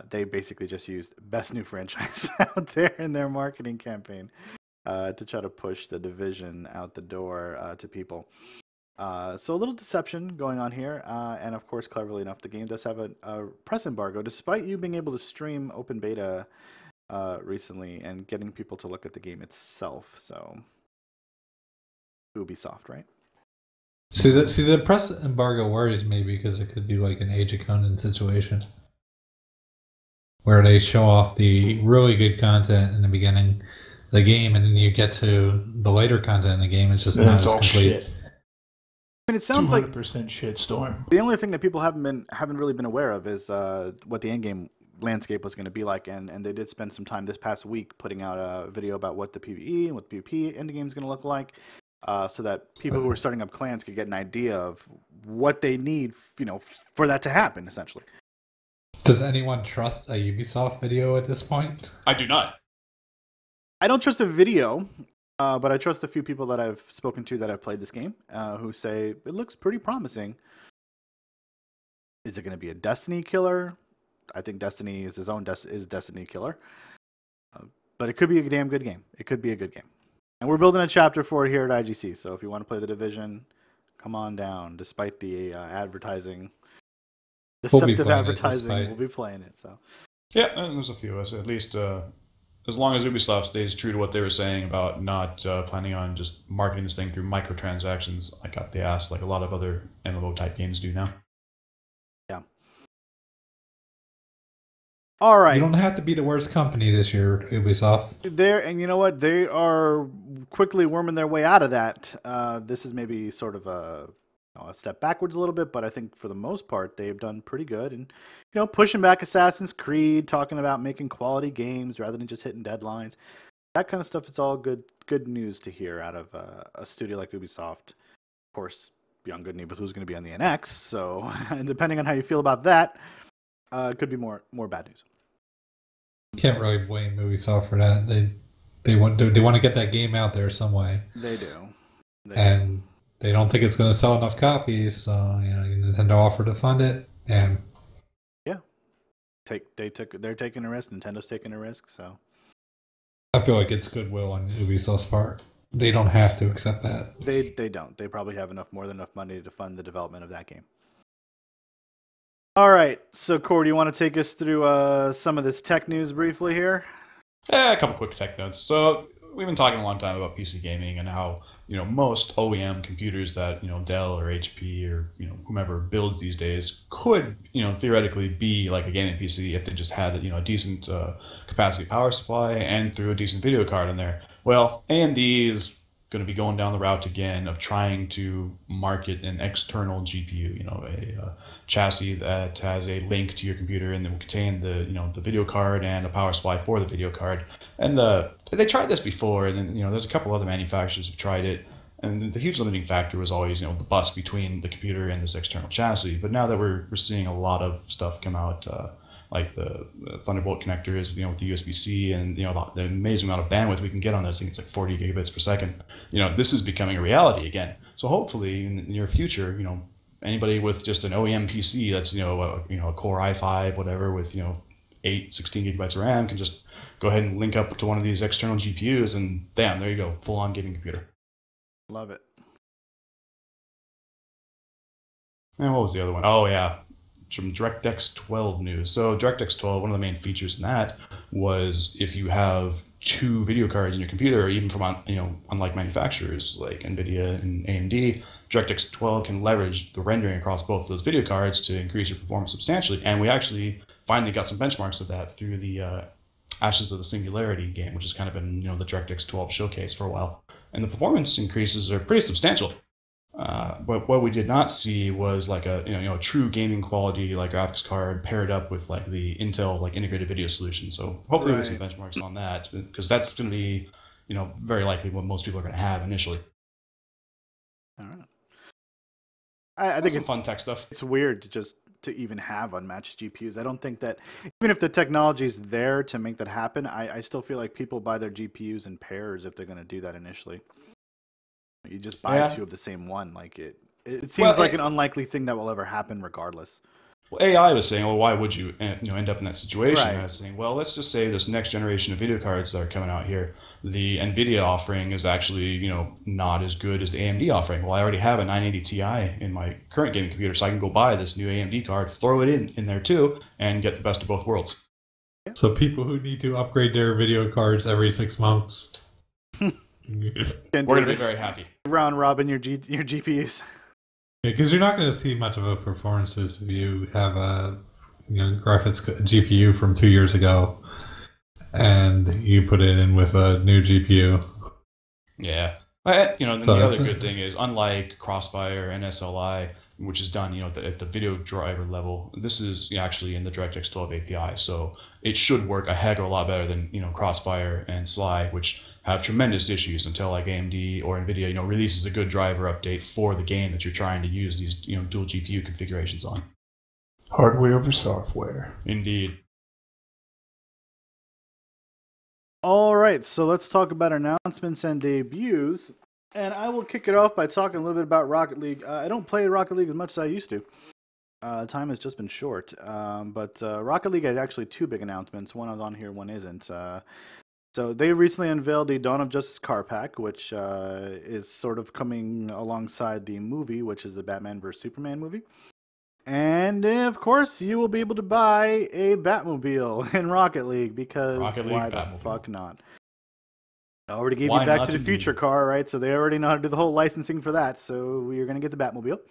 they basically just used best new franchise out there in their marketing campaign to try to push The Division out the door to people. So a little deception going on here, and of course, cleverly enough, the game does have a press embargo, despite you being able to stream open beta recently and getting people to look at the game itself. So Ubisoft, right? See, the press embargo worries me because it could be like an Age of Conan situation, where they show off the really good content in the beginning of the game, and then you get to the later content in the game, it's just Then not it's as all complete. shit. I mean, it sounds like 200% shitstorm. the only thing that people haven't really been aware of is what the end game landscape was going to be like, and they did spend some time this past week putting out a video about what the PvE and what the PvP end game is going to look like, so that people who are starting up clans could get an idea of what they need, for that to happen, essentially. Does anyone trust a Ubisoft video at this point? I do not. I don't trust a video, but I trust a few people that I've spoken to that have played this game who say it looks pretty promising. Is it going to be a Destiny killer? I think Destiny is his own Destiny killer. But it could be a damn good game. It could be a good game. And we're building a chapter for it here at IGC. So if you want to play The Division, come on down. Despite the advertising, deceptive advertising, we'll be playing it. So Yeah, and there's a few of us. At least as long as Ubisoft stays true to what they were saying about not planning on just marketing this thing through microtransactions, I got the ass like a lot of other MMO type games do now. yeah. All right. You don't have to be the worst company this year, Ubisoft. And you know what? They are quickly worming their way out of that. This is maybe sort of a step backwards a little bit, but I think for the most part they've done pretty good. And pushing back Assassin's Creed, talking about making quality games rather than just hitting deadlines. That kind of stuff. It's all good news to hear out of a studio like Ubisoft. Of course, beyond good news, but who's going to be on the NX? So, and depending on how you feel about that, it could be more bad news. Can't really blame Ubisoft for that. They want to get that game out there some way. They do. And they don't think it's going to sell enough copies, so Nintendo offered to fund it, and yeah, they're taking a risk. Nintendo's taking a risk, so I feel like it's goodwill on Ubisoft's part. They don't have to accept that. They don't. They probably have more than enough money to fund the development of that game. All right, so Cord, do you want to take us through some of this tech news briefly here? Yeah, a couple quick tech notes. So we've been talking a long time about PC gaming and how most OEM computers that Dell or HP or whomever builds these days could theoretically be like a gaming PC if they just had a decent capacity power supply and threw a decent video card in there. Well, AMD is going to be going down the route again of trying to market an external GPU, a chassis that has a link to your computer and that will contain the video card and a power supply for the video card. And they tried this before, and then there's a couple other manufacturers who've tried it. And the huge limiting factor was always the bus between the computer and this external chassis. But now that we're seeing a lot of stuff come out, like the Thunderbolt connectors, with the USB-C and the amazing amount of bandwidth we can get on this thing. It's like 40 gigabits per second. This is becoming a reality again. So hopefully in the near future, anybody with just an OEM PC that's a Core i5 whatever with 16 gigabytes of RAM can just go ahead and link up to one of these external GPUs, and bam, there you go, full-on gaming computer. Love it. And what was the other one? Oh yeah, some DirectX 12 news. So DirectX 12, one of the main features in that was if you have two video cards in your computer, or even from unlike manufacturers like NVIDIA and AMD, DirectX 12 can leverage the rendering across both those video cards to increase your performance substantially. And we actually finally got some benchmarks of that through the Ashes of the Singularity game, which has kind of been the DirectX 12 showcase for a while. And the performance increases are pretty substantial. But what we did not see was like a true gaming quality like graphics card paired up with like the Intel like integrated video solution. So hopefully we get some benchmarks on that, because that's going to be very likely what most people are going to have initially. All right. I think some it's fun tech stuff. It's weird to even have unmatched GPUs. I don't think that even if the technology is there to make that happen, I still feel like people buy their GPUs in pairs if they're going to do that initially. You just buy two of the same one. Like it seems like an unlikely thing that will ever happen regardless. Well, AI was saying, well, why would you end up in that situation? Right. I was saying, well, let's just say this next generation of video cards that are coming out here, the NVIDIA offering is actually not as good as the AMD offering. Well, I already have a 980 Ti in my current gaming computer, so I can go buy this new AMD card, throw it in there too, and get the best of both worlds. So people who need to upgrade their video cards every 6 months. We're going to be very happy. Round robin your GPUs. Yeah, because you're not going to see much of a performance if you have a graphics GPU from 2 years ago and you put it in with a new GPU. Yeah. The other good thing is, unlike Crossfire and SLI, which is done at the video driver level, this is actually in the DirectX 12 API, so it should work a heck of a lot better than Crossfire and Sly, which have tremendous issues until like AMD or NVIDIA releases a good driver update for the game that you're trying to use these dual GPU configurations on. Hardware over software. Indeed. All right, so let's talk about announcements and debuts. And I will kick it off by talking a little bit about Rocket League. I don't play Rocket League as much as I used to. Time has just been short. But Rocket League had actually two big announcements. One is on here, one isn't. So they recently unveiled the Dawn of Justice car pack, which is sort of coming alongside the movie, which is the Batman vs. Superman movie. And, of course, you will be able to buy a Batmobile in Rocket League, because why the fuck not? I already gave you Back to the Future car, right? So they already know how to do the whole licensing for that, so we are going to get the Batmobile.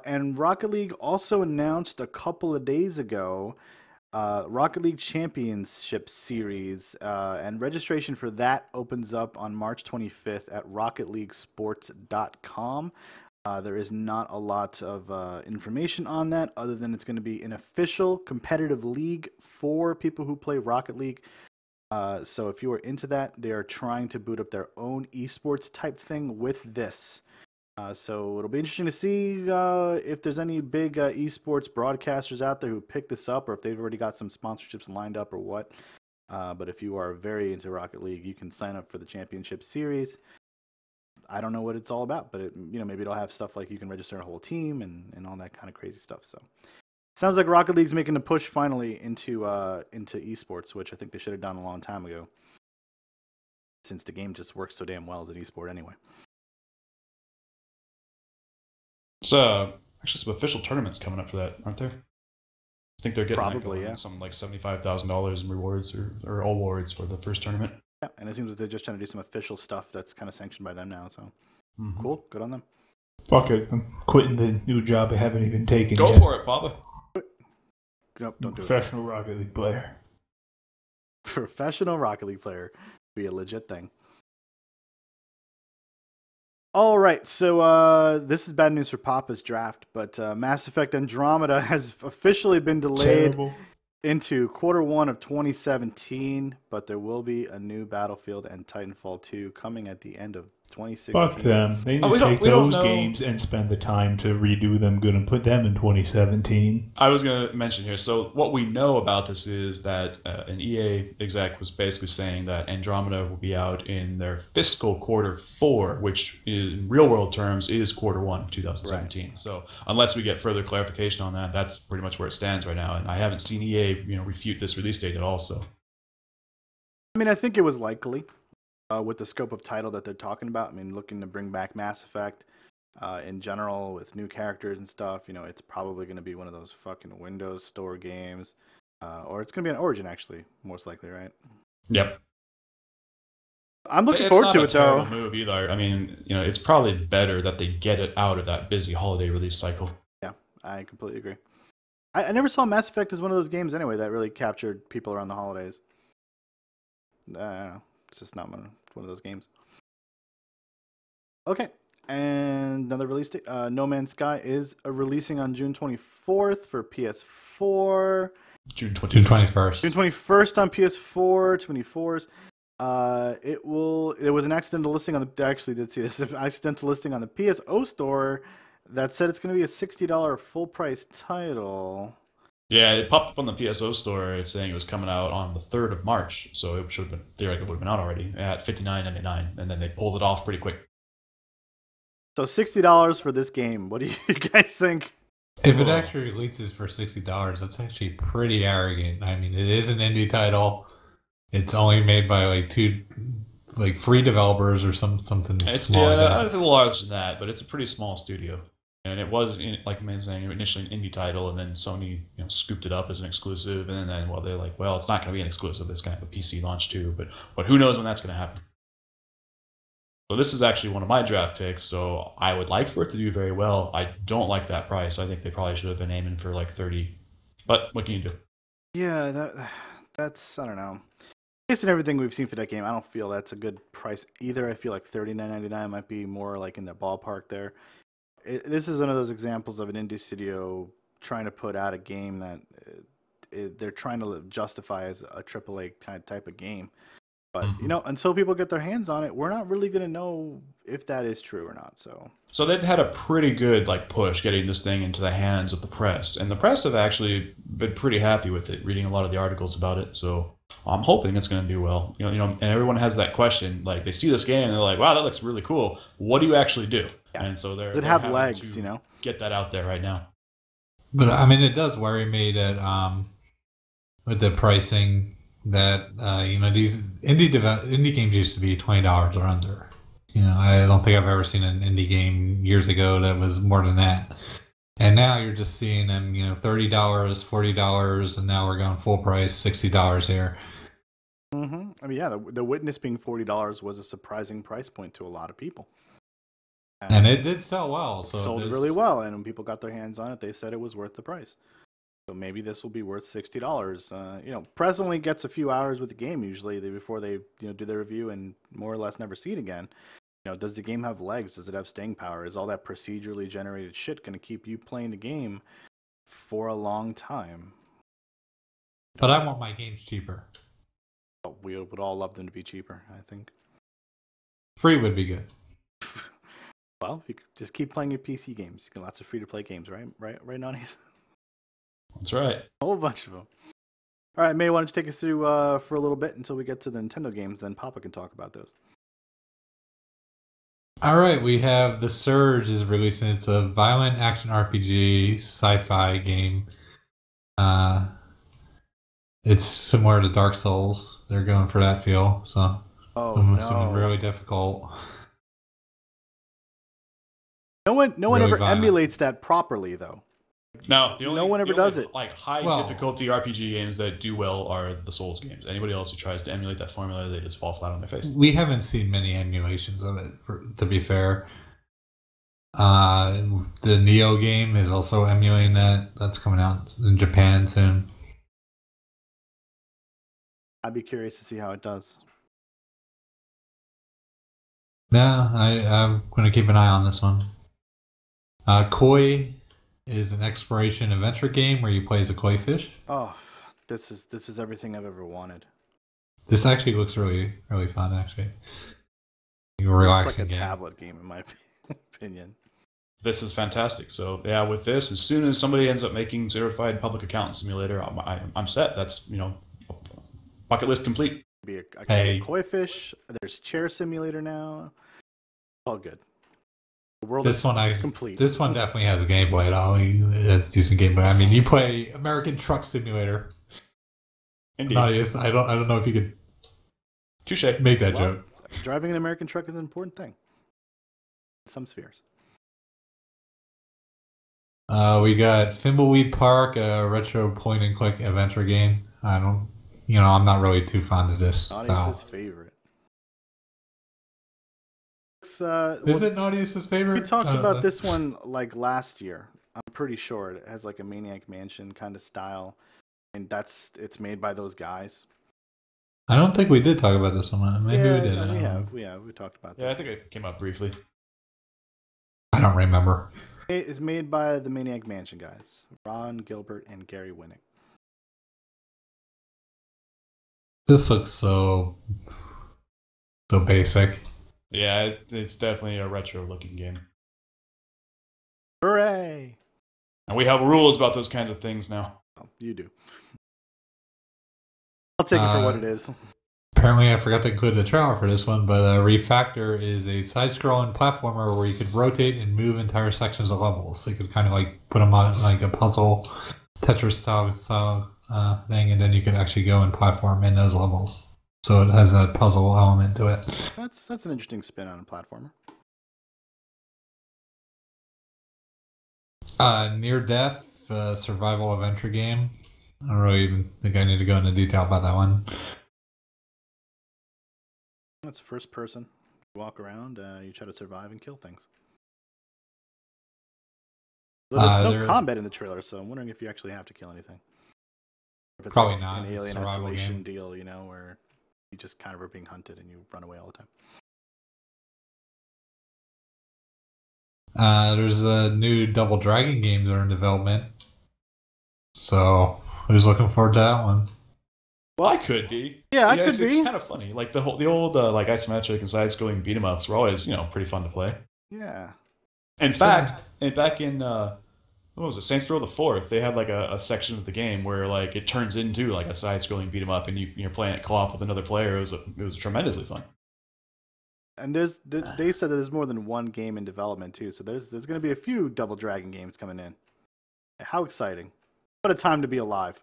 And Rocket League also announced a couple of days ago Rocket League Championship Series, and registration for that opens up on March 25th at rocketleaguesports.com. There is not a lot of information on that, other than it's going to be an official competitive league for people who play Rocket League. So if you are into that, they are trying to boot up their own esports type thing with this. So it'll be interesting to see if there's any big esports broadcasters out there who pick this up, or if they've already got some sponsorships lined up or what. But if you are very into Rocket League, you can sign up for the Championship Series. I don't know what it's all about, but maybe it'll have stuff like you can register a whole team and all that kind of crazy stuff. So sounds like Rocket League's making a push finally into esports, which I think they should have done a long time ago, since the game just works so damn well as an esport anyway. So actually some official tournaments coming up for that, aren't there? I think they're getting something like $75,000 in rewards or awards for the first tournament. Yeah, and it seems that they're just trying to do some official stuff that's kind of sanctioned by them now. So cool, good on them. Fuck it, I'm quitting the new job I haven't even taken yet. Go for it, Papa. Nope, don't do it. Professional Rocket League player. Professional Rocket League player. Be a legit thing. All right, so this is bad news for Papa's draft, but Mass Effect Andromeda has officially been delayed into Q1 of 2017, but there will be a new Battlefield and Titanfall 2 coming at the end of 2016. Fuck them. They need to take those games and spend the time to redo them good and put them in 2017. I was going to mention here, so what we know about this is that an EA exec was basically saying that Andromeda will be out in their fiscal Q4, which in real world terms is Q1 of 2017. Right. So unless we get further clarification on that, that's pretty much where it stands right now. And I haven't seen EA refute this release date at all. So I mean, I think it was likely. With the scope of title that they're talking about. I mean, looking to bring back Mass Effect. in general with new characters and stuff. You know, it's probably going to be one of those fucking Windows Store games, or it's going to be an Origin actually, most likely, right? Yep. I'm looking forward to it, though. It's not a terrible move either. I mean, you know, it's probably better that they get it out of that busy holiday release cycle. Yeah, I completely agree. I never saw Mass Effect as one of those games anyway that really captured people around the holidays. I don't know. It's just not one of those games. Okay, and another release date. No Man's Sky is releasing on June 24th for PS4. June 21st. June 21st. June 21st on PS4, 24s. There was an accidental listing on the. I actually did see this. An accidental listing on the PSO store that said it's going to be a $60 full price title. Yeah, it popped up on the PSO store saying it was coming out on the 3rd of March, so it should have been theoretically would have been out already at $59.99, and then they pulled it off pretty quick. So $60 for this game. What do you guys think? If it actually releases for $60, that's actually pretty arrogant. I mean, it is an indie title. It's only made by like two free developers or something small. Yeah, I think a little larger than that, but it's a pretty small studio. And it was, like I was saying, initially an indie title, and then Sony scooped it up as an exclusive, and then they're like, well, it's not going to be an exclusive. It's going to have a PC launch too, but who knows when that's going to happen. So this is actually one of my draft picks, so I would like for it to do very well. I don't like that price. I think they probably should have been aiming for like 30, but what can you do? Yeah, that's I don't know. Based on everything we've seen for that game, I don't feel that's a good price either. I feel like $39.99 might be more like in the ballpark there. This is one of those examples of an indie studio trying to put out a game that they're trying to justify as a AAA kind of type of game. But, until people get their hands on it, we're not really going to know if that is true or not. So they've had a pretty good push getting this thing into the hands of the press. And the press have actually been pretty happy with it, reading a lot of the articles about it. So I'm hoping it's going to do well. And everyone has that question. Like, they see this game and they're like, wow, that looks really cool. What do you actually do? Yeah. And so does it have legs, get that out there right now. But, I mean, it does worry me that with the pricing that, these indie games used to be $20 or under. I don't think I've ever seen an indie game years ago that was more than that. And now you're just seeing them, $30, $40, and now we're going full price, $60 here. Mm-hmm. I mean, yeah, the Witness being $40 was a surprising price point to a lot of people. And it did sell well. So it sold really well, and when people got their hands on it, they said it was worth the price. So maybe this will be worth $60. Press only gets a few hours with the game usually before they do their review and more or less never see it again. Does the game have legs? Does it have staying power? Is all that procedurally generated shit going to keep you playing the game for a long time? But I want my games cheaper. Well, we would all love them to be cheaper, I think. Free would be good. Well, you could just keep playing your PC games. You get lots of free-to-play games, right? Right, Nani's? That's right. A whole bunch of them. All right, May, why don't you take us through for a little bit until we get to the Nintendo games, then Papa can talk about those. All right, we have The Surge is releasing. It's a violent action RPG sci-fi game. It's similar to Dark Souls. They're going for that feel, so something really difficult. No one really ever emulates that properly, though. No, no one ever does it. High difficulty RPG games that do well are the Souls games. Anybody else who tries to emulate that formula, they just fall flat on their face. We haven't seen many emulations of it, to be fair. The Neo game is also emulating that. That's coming out in Japan soon. I'd be curious to see how it does. Yeah, I'm going to keep an eye on this one. Koi is an exploration adventure game where you play as a koi fish. Oh, this is everything I've ever wanted. This actually looks really, really fun, actually. Relaxing it's like a tablet game, in my opinion. This is fantastic. So, yeah, with this, as soon as somebody ends up making Certified Public Accountant Simulator, I'm set. That's, bucket list complete. Be a koi fish. There's Chair Simulator now. All good. The world is complete. This one definitely has a gameplay at all. It's decent gameplay. I mean, you play American Truck Simulator. Indeed. Naughty, I don't know if you could Touché. Make that joke. Driving an American truck is an important thing in some spheres. We got Thimbleweed Park, a retro point-and-click adventure game. I'm not really too fond of this Audience's style. favorite. Is it Naughty's favorite? We talked about this one like last year. I'm pretty sure it has like a Maniac Mansion kind of style, and it's made by those guys. I don't think we did talk about this one. Maybe we did. No, we talked about this. Yeah, I think it came up briefly. I don't remember. It is made by the Maniac Mansion guys, Ron Gilbert and Gary Winnick. This looks so basic. Yeah, it's definitely a retro-looking game. Hooray! And we have rules about those kinds of things now. Oh, you do. I'll take it for what it is. Apparently, I forgot to include the trailer for this one, but Refactor is a side-scrolling platformer where you could rotate and move entire sections of levels. So you could kind of like put them on like a puzzle, Tetris style thing, and then you could actually go and platform in those levels. So it has a puzzle element to it. That's an interesting spin on a platformer. Near Death, survival adventure game. I don't really even think I need to go into detail about that one. It's first person. You walk around, you try to survive and kill things. There's no combat in the trailer, so I'm wondering if you actually have to kill anything. If it's probably like not. An alien survival isolation game. deal, where you just kind of are being hunted and you run away all the time. There's new Double Dragon games that are in development. So who's looking forward to that one? Well, I could be. Yeah, I could be. It's kind of funny. Like the old like isometric and side-scrolling beat 'em ups were always pretty fun to play. Yeah. In fact, back in what was it, Saints Row the Fourth, they had like a section of the game where like it turns into like a side-scrolling beat 'em up, and you're playing it co-op with another player. It was tremendously fun. And they said that there's more than one game in development too, so there's going to be a few Double Dragon games coming in. How exciting! What a time to be alive.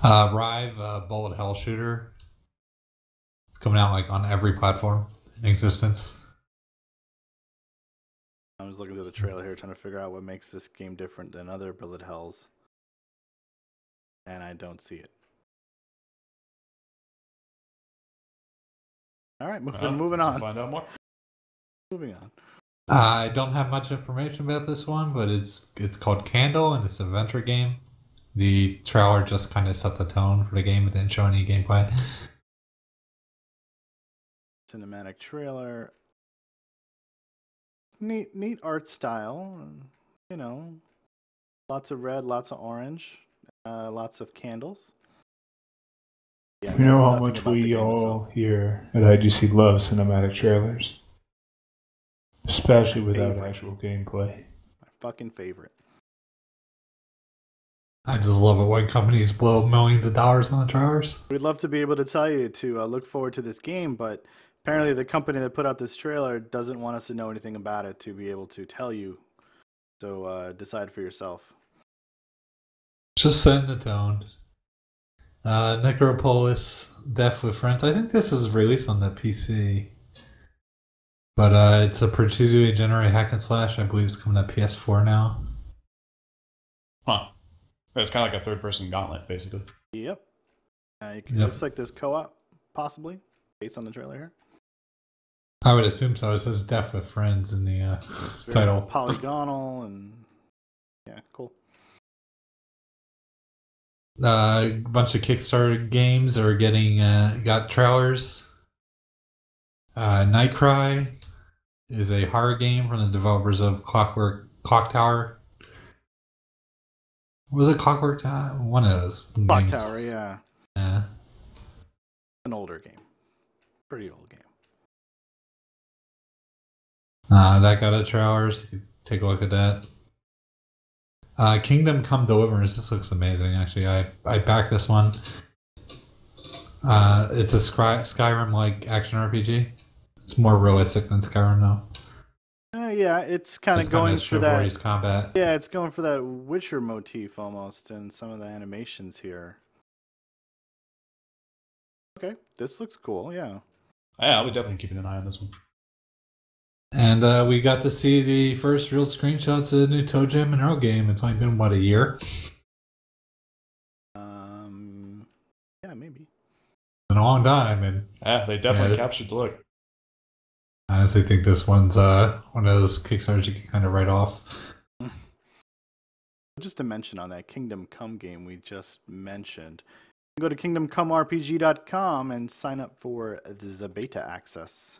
Rive, bullet hell shooter. It's coming out like on every platform in existence. I was looking through the trailer here, trying to figure out what makes this game different than other bullet hells, and I don't see it. All right, moving on. Find out more. Moving on. I don't have much information about this one, but it's called Candle, and it's an adventure game. The trailer just kind of set the tone for the game, but didn't show any gameplay. Cinematic trailer. Neat art style. Lots of red, lots of orange, lots of candles. Yeah, you know how much we all here at IGC love cinematic trailers, especially without actual gameplay. My fucking favorite. I just love it when companies blow millions of dollars on the trailers. We'd love to be able to tell you to look forward to this game, but apparently the company that put out this trailer doesn't want us to know anything about it to be able to tell you. So decide for yourself. Just setting the tone. Necropolis, Death with Friends. I think this was released on the PC. But it's a procedurally generated hack and slash. I believe it's coming to PS4 now. Huh. It's kind of like a third-person Gauntlet, basically. Yep. It looks like there's co-op, possibly, based on the trailer here. I would assume so. It says Death with Friends in the title. Polygonal and... Yeah, cool. A bunch of Kickstarter games are getting got trailers. Nightcry is a horror game from the developers of Clock Tower. Was it Clockwork Tower? One of those. Clock games. Tower, yeah. Yeah. An older game. Pretty old game. That got a trailer, so you can take a look at that. Kingdom Come Deliverance. This looks amazing, actually. I backed this one. It's a Skyrim-like action RPG. It's more realistic than Skyrim, though. Yeah, it's kind of going for that. Combat. Yeah, it's going for that Witcher motif almost in some of the animations here. Okay, this looks cool. Yeah. Yeah, I'll be definitely keeping an eye on this one. And we got to see the first real screenshots of the new Toe Jam and Earl game. It's only been, what, a year? Yeah, maybe. It's been a long time, and Yeah, they definitely captured the look. I honestly think this one's one of those Kickstarters you can kind of write off. Just to mention on that Kingdom Come game we just mentioned, go to kingdomcomerpg.com and sign up for the beta access.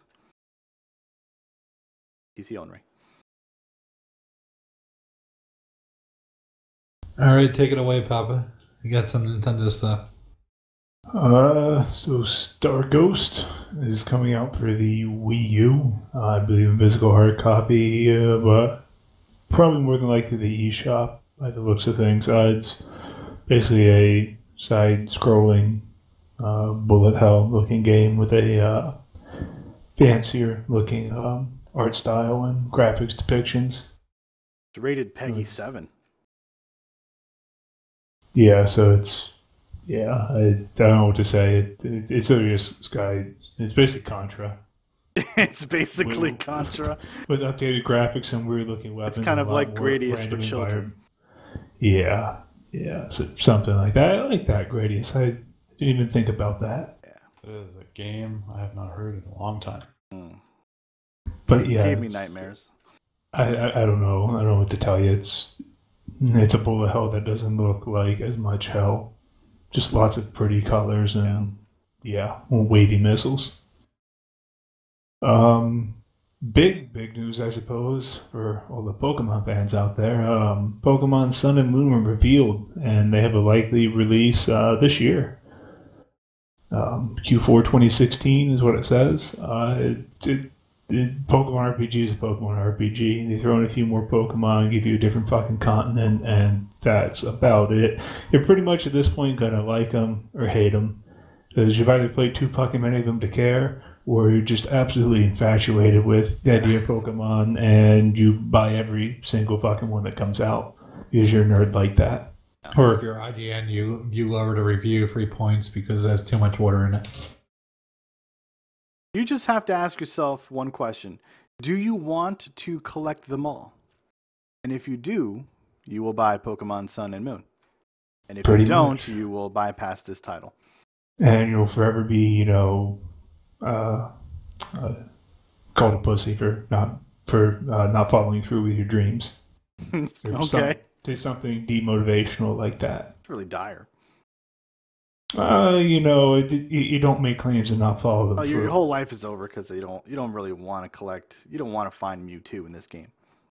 PC only. All right, take it away, Papa. You got some Nintendo stuff. So Star Ghost is coming out for the Wii U. I believe a physical hard copy, but probably more than likely the eShop by the looks of things. It's basically a side-scrolling bullet hell looking game with a fancier looking art style and graphics depictions. It's rated PEGI 7. Yeah, so it's I don't know what to say. It's basically Contra. It's basically Contra with updated graphics and weird looking weapons. It's kind of like Gradius for children. Yeah, so something like that. I like that, Gradius. I didn't even think about that. Yeah, it is a game I have not heard in a long time. But yeah, it gave me nightmares. I don't know. I don't know what to tell you. It's a bullet hell that doesn't look like as much hell. Just lots of pretty colors and wavy missiles. Big news, I suppose, for all the Pokemon fans out there. Pokemon Sun and Moon were revealed, and they have a likely release this year. Q4 2016 is what it says. Pokemon RPG is a Pokemon RPG. They throw in a few more Pokemon, give you a different fucking continent, and that's about it. You're pretty much at this point gonna like them or hate them, because you've either played too fucking many of them to care, or you're just absolutely infatuated with the idea of Pokemon, and you buy every single fucking one that comes out because you're a nerd like that. Or if you're IGN, you lowered a review 3 points because it has too much water in it. You just have to ask yourself one question. Do you want to collect them all? And if you do, you will buy Pokemon Sun and Moon. And if you don't, you will bypass this title. And you'll forever be, called a pussy for not following through with your dreams. Okay. There's something demotivational like that. It's really dire. You don't make claims and not follow them. Oh, your whole life is over because you don't really want to collect. You don't want to find Mewtwo in this game,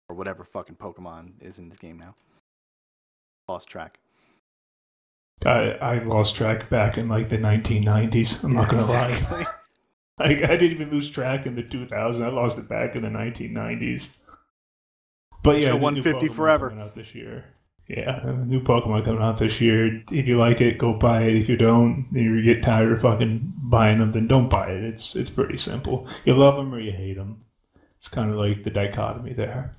or whatever fucking Pokemon is in this game now. Lost track. I lost track back in like the 1990s. I'm not gonna lie. I didn't even lose track in the 2000s. I lost it back in the 1990s. But yeah, 150 forever. Coming out this year. Yeah, a new Pokemon coming out this year. If you like it, go buy it. If you don't, and you get tired of fucking buying them, then don't buy it. It's pretty simple. You love them or you hate them. It's kind of like the dichotomy there.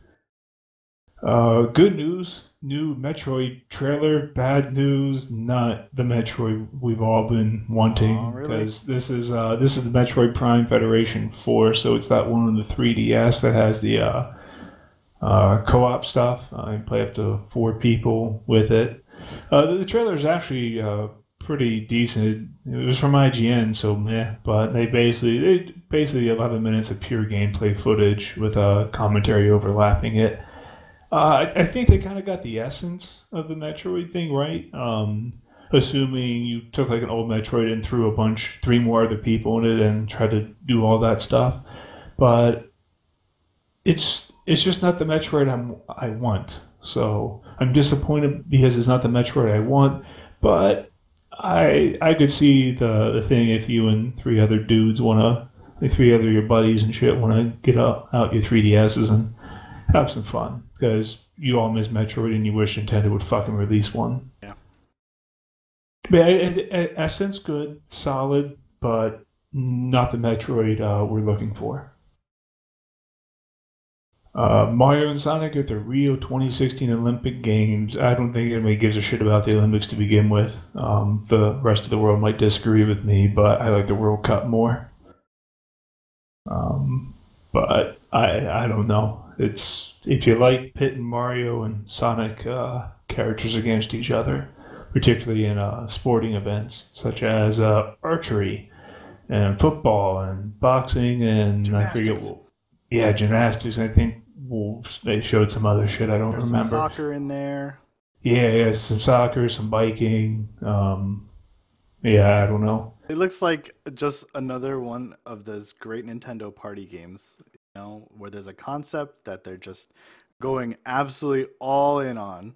Good news, new Metroid trailer. Bad news, not the Metroid we've all been wanting. Oh, really? Because this is the Metroid Prime Federation 4, so it's that one on the 3DS that has the co-op stuff. I play up to 4 people with it. The trailer is actually pretty decent. It was from IGN, so meh. But they basically 11 minutes of pure gameplay footage with a commentary overlapping it. I think they kind of got the essence of the Metroid thing right. Assuming you took like an old Metroid and threw 3 more other people in it and tried to do all that stuff, but it's just not the Metroid I want. So I'm disappointed because it's not the Metroid I want, but I could see the thing if you and 3 other dudes like 3 other your buddies and shit want to get out your 3DSs and have some fun, because you all miss Metroid and you wish Nintendo would fucking release one. Yeah. But essence good, solid, but not the Metroid we're looking for. Mario and Sonic at the Rio 2016 Olympic Games. I don't think anybody gives a shit about the Olympics to begin with. The rest of the world might disagree with me, but I like the World Cup more. But I don't know. It's if you like pitting Mario and Sonic characters against each other, particularly in sporting events such as archery and football and boxing and Gymnastics. gymnastics. I think they showed some other shit I don't There's some remember. soccer in there. Yeah, some soccer, some biking. Yeah, I don't know. It looks like just another one of those great Nintendo party games, where there's a concept that they're just going absolutely all in on.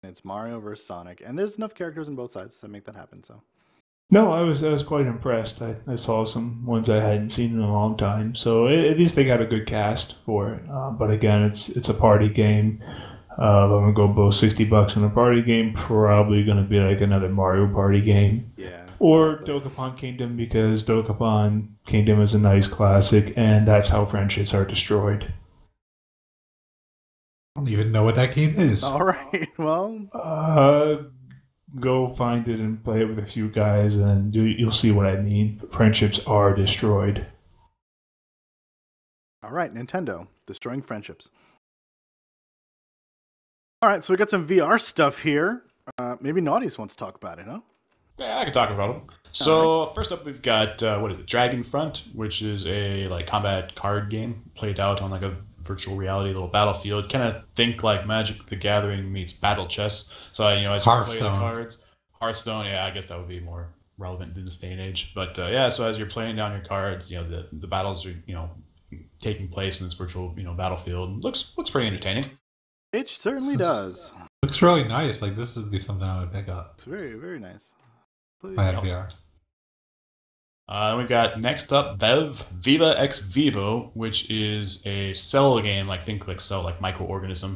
It's Mario versus Sonic, and there's enough characters on both sides to make that happen. So, No, I was quite impressed. I saw some ones I hadn't seen in a long time. So at least they got a good cast for it. But again, it's a party game. If I'm gonna go both $60 on a party game, probably gonna be like another Mario Party game. yeah. Or exactly. Dokapon Kingdom, because Dokapon Kingdom is a nice classic, and that's how friendships are destroyed. I don't even know what that game is. All right. Well, Go find it and play it with a few guys, and you'll see what I mean. Friendships are destroyed. all right. Nintendo destroying friendships. All right. So we got some VR stuff here. Maybe Naughty's wants to talk about it, huh? Yeah, I can talk about them. So first up, we've got what is it? Dragonfront, which is a combat card game played out on a virtual reality little battlefield. Kind of think like Magic the Gathering meets Battle Chess. So as you play the cards, Hearthstone. Yeah, I guess that would be more relevant in this day and age. But so as you're playing down your cards, the battles are taking place in this virtual battlefield. Looks pretty entertaining. It certainly does. Looks really nice. Like this would be something I would pick up. It's very, very nice. If I had VR. We've got next up Viva Ex Vivo, which is a cell game, think like cell, like microorganism,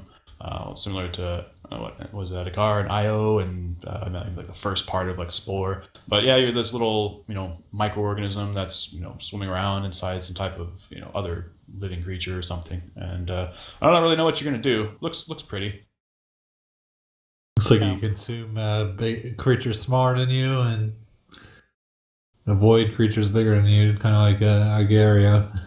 similar to what was that, Agar and IO, and like the first part of Spore. But yeah, you're this little microorganism that's swimming around inside some type of other living creature or something, and I don't really know what you're gonna do. Looks pretty. Looks like you consume big creatures smaller than you and avoid creatures bigger than you, kind of like Agario.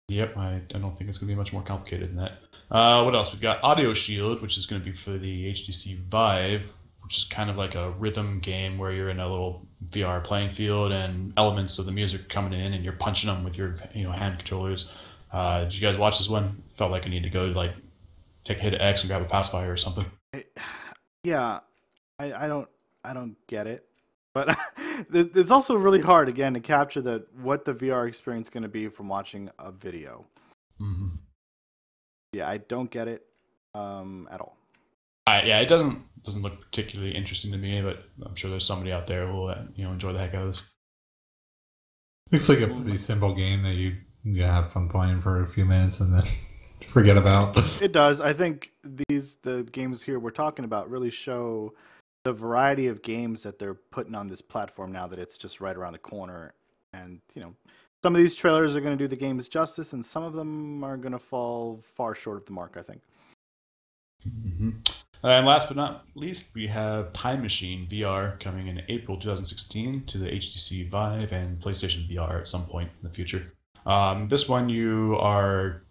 Yep, I don't think it's going to be much more complicated than that. What else? We've got Audio Shield, which is going to be for the HTC Vive, which is kind of like a rhythm game where you're in a little VR playing field and elements of the music coming in and you're punching them with your hand controllers. Did you guys watch this one? Felt like I need to go take a hit of X and grab a pacifier or something. Yeah, I don't get it, but it's also really hard again to capture what the VR experience is going to be from watching a video. Mm-hmm. Yeah, I don't get it at all. It doesn't look particularly interesting to me, but I'm sure there's somebody out there who will enjoy the heck out of this. Looks like a pretty simple game that you have fun playing for a few minutes and then forget about. It does. I think the games here we're talking about really show the variety of games that they're putting on this platform now that it's just right around the corner. And some of these trailers are going to do the games justice, and some of them are going to fall far short of the mark, I think. Mm-hmm. And last but not least, we have Time Machine VR coming in April 2016 to the HTC Vive and PlayStation VR at some point in the future. This one, you are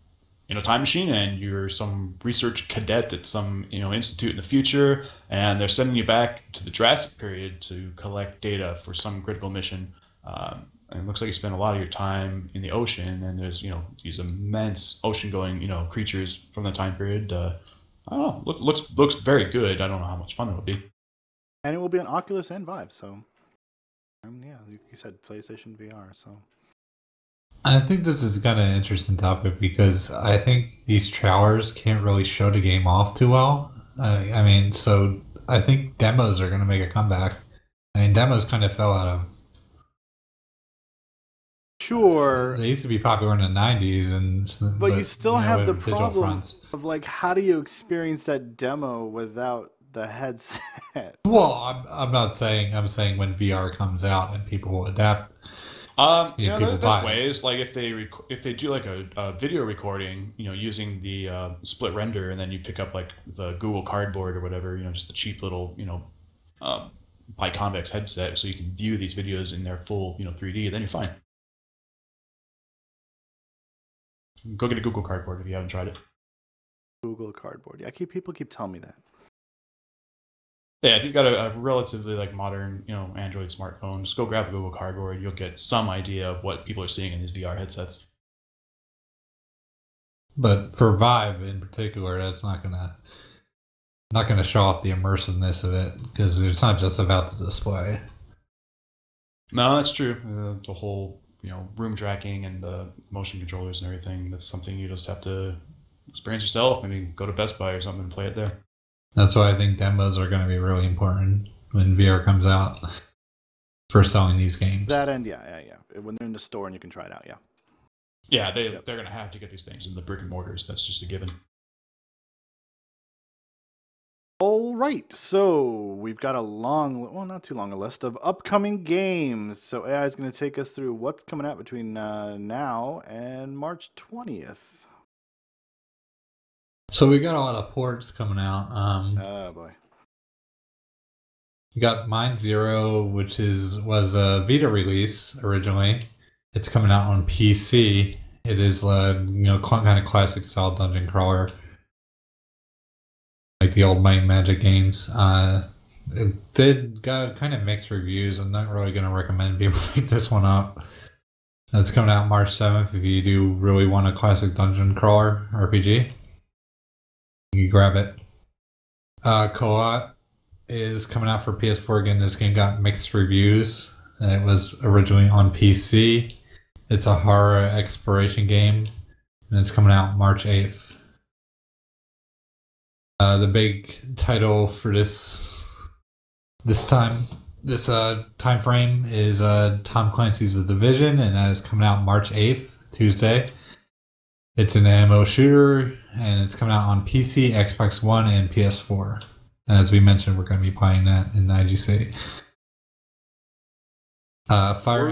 in a time machine and you're some research cadet at some institute in the future, and they're sending you back to the Jurassic period to collect data for some critical mission. And it looks like you spend a lot of your time in the ocean, and there's these immense ocean-going creatures from the time period. I don't know. Looks very good. I don't know how much fun it will be. And it will be on Oculus and Vive, so yeah, you said PlayStation VR, so. I think this is kind of an interesting topic because I think these trailers can't really show the game off too well. So I think demos are going to make a comeback. Demos kind of fell out of. Sure. They used to be popular in the 90s, but you still have the problem fronts. of how do you experience that demo without the headset? Well, I'm not saying. I'm saying when VR comes out and people will adapt. There's ways if they do a video recording, using the split render, and then you pick up the Google Cardboard or whatever, just the cheap little by convex headset, so you can view these videos in their full 3D. Then you're fine. Go get a Google Cardboard if you haven't tried it. Google Cardboard. Yeah, people keep telling me that. Yeah, if you've got a relatively like modern, Android smartphone, just go grab a Google Cardboard. You'll get some idea of what people are seeing in these VR headsets. But for Vive in particular, that's not gonna show off the immersiveness of it, because it's not just about the display. No, that's true. The whole room tracking and the motion controllers and everything, that's something you just have to experience yourself. I mean, go to Best Buy or something and play it there. That's why I think demos are going to be really important when VR comes out for selling these games. That end, yeah. When they're in the store and you can try it out, yeah. Yeah, they're going to have to get these things in the brick and mortars. That's just a given. All right, so we've got not too long a list of upcoming games. So AI is going to take us through what's coming out between now and March 20th. So we got a lot of ports coming out. Oh boy. You got Mind Zero, which was a Vita release originally. It's coming out on PC. It is kind of classic style dungeon crawler, like the old Might and Magic games. It got kind of mixed reviews. I'm not really going to recommend people pick this one up. It's coming out March 7th. If you do really want a classic dungeon crawler RPG, you grab it. Koat is coming out for PS4 again. This game got mixed reviews. It was originally on PC. It's a horror exploration game, and it's coming out March 8th. The big title for this time frame is Tom Clancy's The Division, and that is coming out March 8th, Tuesday. It's an MMO shooter, and it's coming out on PC, Xbox One, and PS4. And as we mentioned, we're going to be playing that in IGC. Fire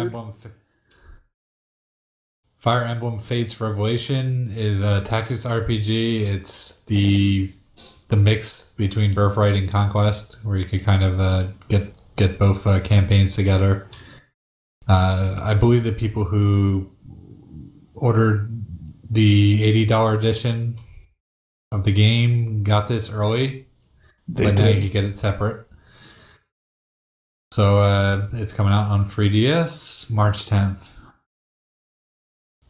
Emblem Fates Revelation is a tactics RPG. It's the mix between Birthright and Conquest, where you could kind of get both campaigns together. I believe the people who ordered the $80 edition of the game got this early, but now you get it separate. So it's coming out on 3DS March 10th.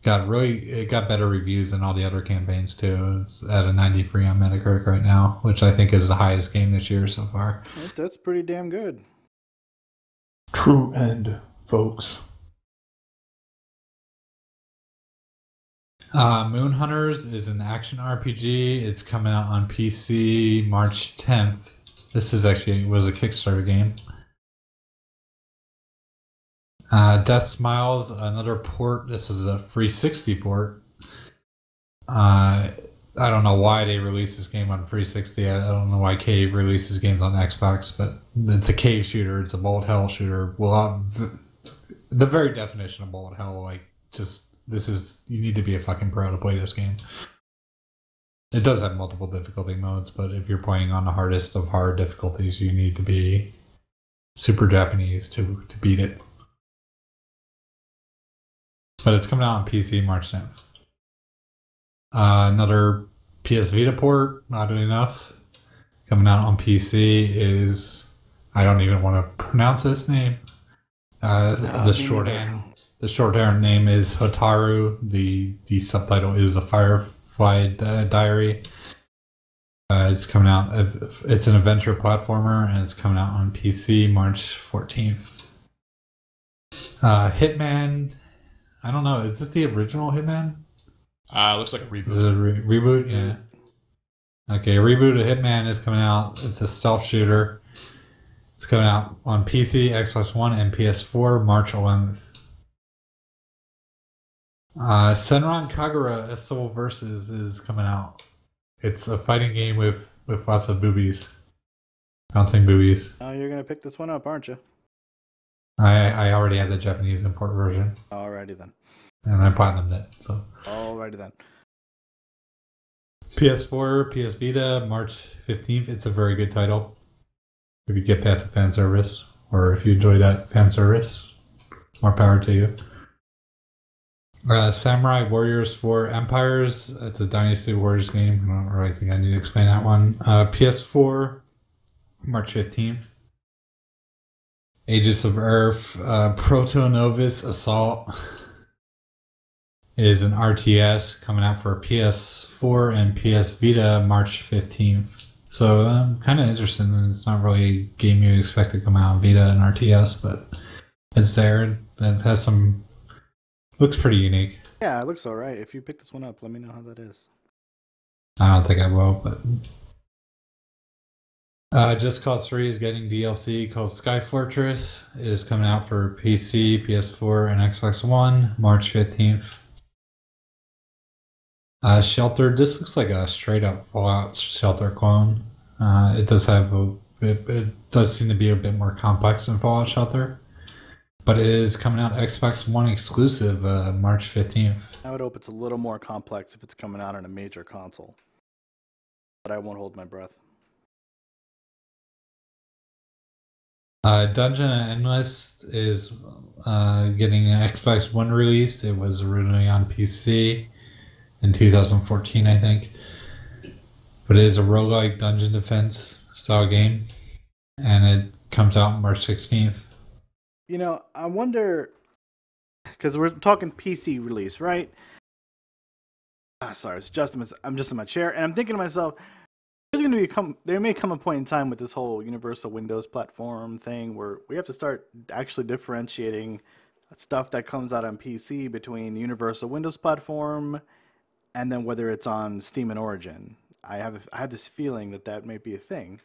It got better reviews than all the other campaigns too. It's at a 93 on Metacritic right now, which I think is the highest game this year so far. That's pretty damn good. True end, folks. Moon Hunters is an action RPG. It's coming out on PC March 10th. This was a Kickstarter game. Death Smiles, another port. This is a 360 port. I don't know why they released this game on 360. I don't know why Cave releases games on Xbox, but it's a cave shooter. It's a bullet hell shooter. Well, the very definition of bullet hell, you need to be a fucking pro to play this game. It does have multiple difficulty modes, but if you're playing on the hardest of hard difficulties, you need to be super Japanese to beat it. But it's coming out on PC March 10th. Another PS Vita port, oddly enough, coming out on PC is, I don't even want to pronounce this name. The shorthand name is Hotaru. The subtitle is The Firefly Diary. It's coming out. It's an adventure platformer, and it's coming out on PC March 14th. Hitman. I don't know. Is this the original Hitman? Looks like a reboot. Is it a reboot? Yeah. Okay, a reboot of Hitman is coming out. It's a stealth shooter. It's coming out on PC, Xbox One, and PS4 March 11th. Senran Kagura SO Versus is coming out. It's a fighting game with lots of boobies. Bouncing boobies. Oh, you're going to pick this one up, aren't you? I already had the Japanese import version. Alrighty then. And I platinumed it. So. Alrighty then. PS4, PS Vita, March 15th. It's a very good title. If you get past the fan service, or if you enjoy that fan service, more power to you. Samurai Warriors 4 Empires. It's a Dynasty Warriors game. I don't really think I need to explain that one. PS4, March 15th. Aegis of Earth, Proto Novus Assault is an RTS coming out for PS4 and PS Vita March 15th. So I'm kind of interested. It's not really a game you'd expect to come out on Vita and RTS, but it's there. It has some... Looks pretty unique. Yeah, it looks alright. If you pick this one up, let me know how that is. I don't think I will, but... Just Cause 3 is getting DLC called Sky Fortress. It is coming out for PC, PS4, and Xbox One, March 15th. Shelter, this looks like a straight-up Fallout Shelter clone. It does have it does seem to be a bit more complex than Fallout Shelter. But it is coming out Xbox One exclusive March 15th. I would hope it's a little more complex if it's coming out on a major console. But I won't hold my breath. Dungeon and Endless is getting an Xbox One release. It was originally on PC in 2014, I think. But it is a roguelike dungeon defense style game. And it comes out March 16th. You know, I wonder, because we're talking PC release, right? Sorry, I'm just in my chair, and I'm thinking to myself, there may come a point in time with this whole universal Windows platform thing where we have to start actually differentiating stuff that comes out on PC between universal Windows platform and then whether it's on Steam and Origin. I have this feeling that may be a thing.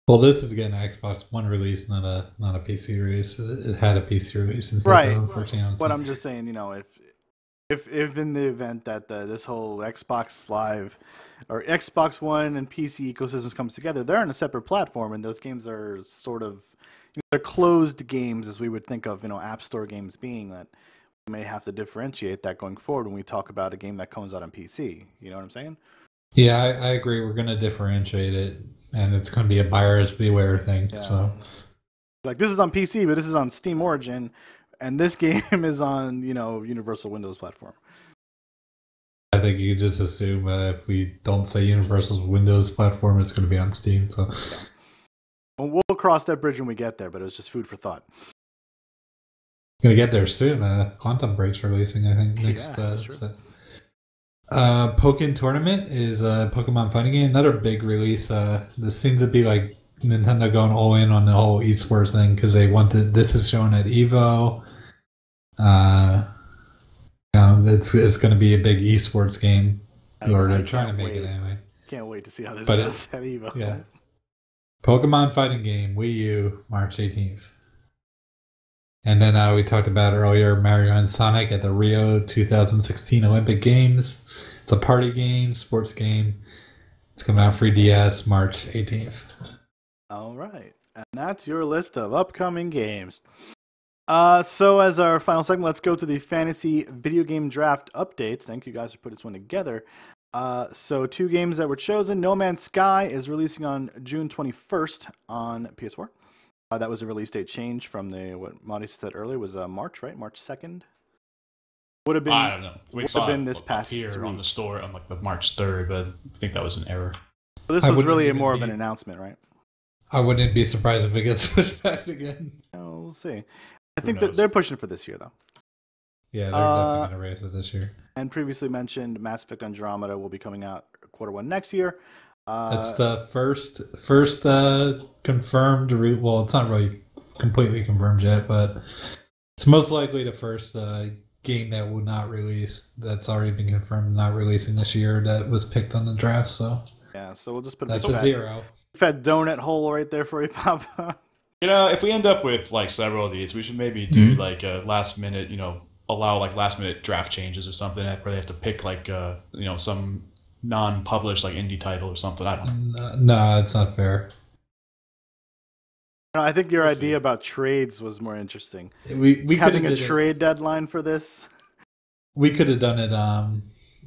Well, this is getting an Xbox One release, not a PC release. It had a PC release in right. 2014. But I'm just saying, you know, if in the event that this whole Xbox Live or Xbox One and PC ecosystems comes together, they're on a separate platform, and those games are sort of they're closed games as we would think of, you know, App Store games being. That we may have to differentiate that going forward when we talk about a game that comes out on PC. You know what I'm saying? Yeah, I agree. We're going to differentiate it, and it's going to be a buyer's beware thing. Yeah. So, like, this is on PC, but this is on Steam Origin, and this game is on, you know, Universal Windows platform. I think you just assume if we don't say Universal's Windows platform, it's going to be on Steam. So, yeah. Well, we'll cross that bridge when we get there, but it was just food for thought. Going to get there soon. Quantum Break's releasing, I think, next. Yeah, that's true. Pokken Tournament is a Pokemon fighting game. Another big release. This seems to be like Nintendo going all in on the whole esports thing because they wanted. This is shown at Evo. It's going to be a big esports game, or they're trying to make it anyway. Can't wait to see how this goes at Evo. Yeah. Pokemon fighting game, Wii U, March 18th. And then we talked about earlier Mario and Sonic at the Rio 2016 Olympic Games. It's a party game, sports game. It's coming out for DS March 18th. All right. And that's your list of upcoming games. So as our final segment, let's go to the fantasy video game draft updates. Thank you guys for putting this one together. So 2 games that were chosen. No Man's Sky is releasing on June 21st on PS4. That was a release date change from what Monty said earlier was March, right? March 2nd? Would have been. I don't know. We saw been this past here on the store on like the March 3rd, but I think that was an error. So this was really more of an announcement, right? I wouldn't be surprised if it gets pushed back again. Oh, we'll see. I think that they're pushing for this year, though. Yeah, they're definitely going to raise it this year. And previously mentioned, Mass Effect Andromeda will be coming out Q1 next year. That's the first confirmed. Well, it's not really completely confirmed yet, but it's most likely the first game that will not release. That's already been confirmed not releasing this year. That was picked on the draft. So yeah, so we'll just put that's a 0. Fat donut hole right there for you, Papa. You know, if we end up with like several of these, we should maybe do like a last minute. You know, allow like last minute draft changes or something where they have to pick like you know, some non-published like indie title or something. I don't know. No, it's not fair. No, I think your idea about trades was more interesting. We having a trade deadline for this. We could have done it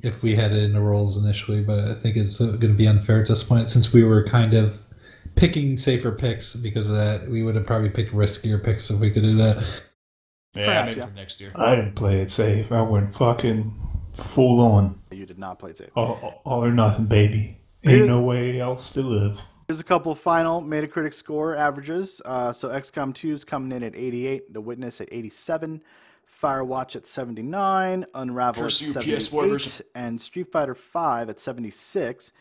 if we had it in the rules initially, but I think it's going to be unfair at this point since we were kind of picking safer picks because of that. We would have probably picked riskier picks if we could do that. Yeah, Perhaps, maybe yeah. for next year. I didn't play it safe. I went fucking full on. You did not play it safe. All or nothing, baby. Here- Ain't no way else to live. Here's a couple final Metacritic score averages. So XCOM 2 is coming in at 88, The Witness at 87, Firewatch at 79, Unravel Curse at you, PS4 78, version. and Street Fighter 5 at 76.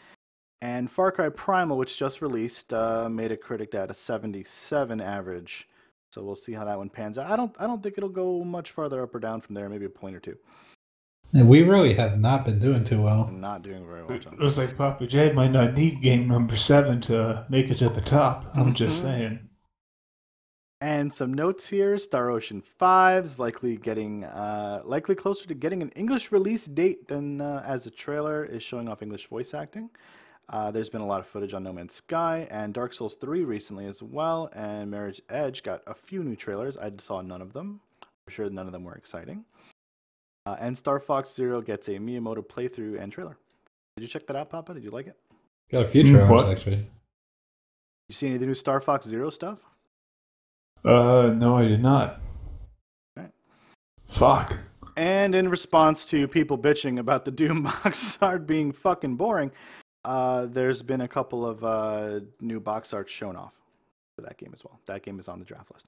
And Far Cry Primal, which just released, Metacritic at a 77 average. So we'll see how that one pans out. I don't think it'll go much farther up or down from there. Maybe a point or two. And we really have not been doing too well. I'm not doing very well. It John. looks like Papa J might not need game number 7 to make it to the top. I'm just saying. And some notes here: Star Ocean 5's likely closer to getting an English release date than as the trailer is showing off English voice acting. There's been a lot of footage on No Man's Sky and Dark Souls 3 recently as well, and Marriage Edge got a few new trailers. I saw none of them. I'm sure none of them were exciting. And Star Fox Zero gets a Miyamoto playthrough and trailer. Did you check that out, Papa? Did you like it? Got a few trailers, What? actually. You see any of the new Star Fox Zero stuff? No, I did not. Right. Fuck. And in response to people bitching about the Doom box art being fucking boring, there's been a couple of new box arts shown off for that game as well. That game is on the draft list.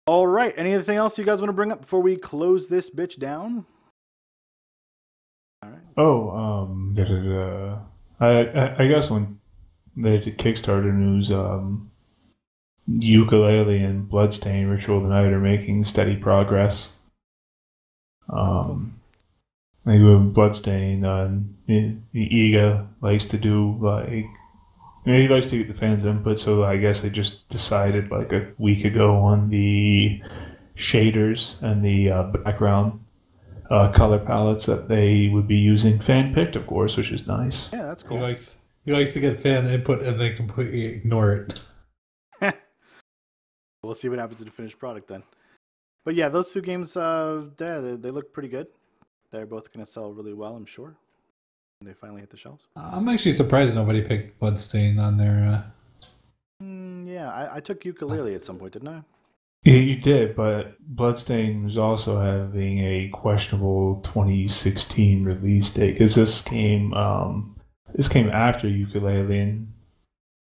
All right. Anything else you guys want to bring up before we close this bitch down? All right. Oh, I guess when they did Kickstarter news, Ukulele and Bloodstain Ritual of the Night are making steady progress. Maybe with Bloodstain, Iga likes to do he likes to get the fans' input, so I guess they just decided like a week ago on the shaders and the background color palettes that they would be using. Fan picked, of course, which is nice. Yeah, that's He cool. likes to get fan input and then completely ignore it. We'll see what happens to the finished product then. But yeah, those two games, they look pretty good. They're both going to sell really well, I'm sure. When they finally hit the shelves. I'm actually surprised nobody picked Bloodstain on their... Yeah, I took Ukulele at some point, didn't I? Yeah, you did, but Bloodstain was also having a questionable 2016 release date because this came after Ukulele, and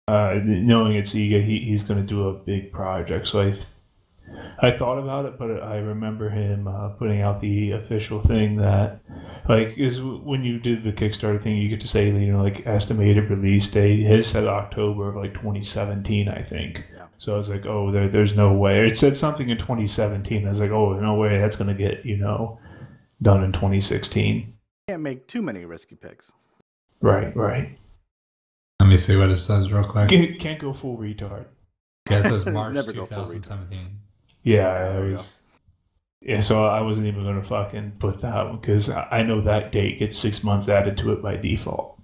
knowing it's Iga, he's going to do a big project. So I thought about it, but I remember him putting out the official thing that, is when you did the Kickstarter thing, you get to say, estimated release date. His said October of 2017, I think. Yeah. So I was like, oh, there's no way. It said something in 2017. I was like, oh, no way, that's going to get done in 2016. Can't make too many risky picks. Right. Let me see what it says real quick. Can't go full retard. Yeah, it says March Never go full 2017. Yeah, There we go. Yeah, so I wasn't even going to fucking put that one because I know that date gets 6 months added to it by default.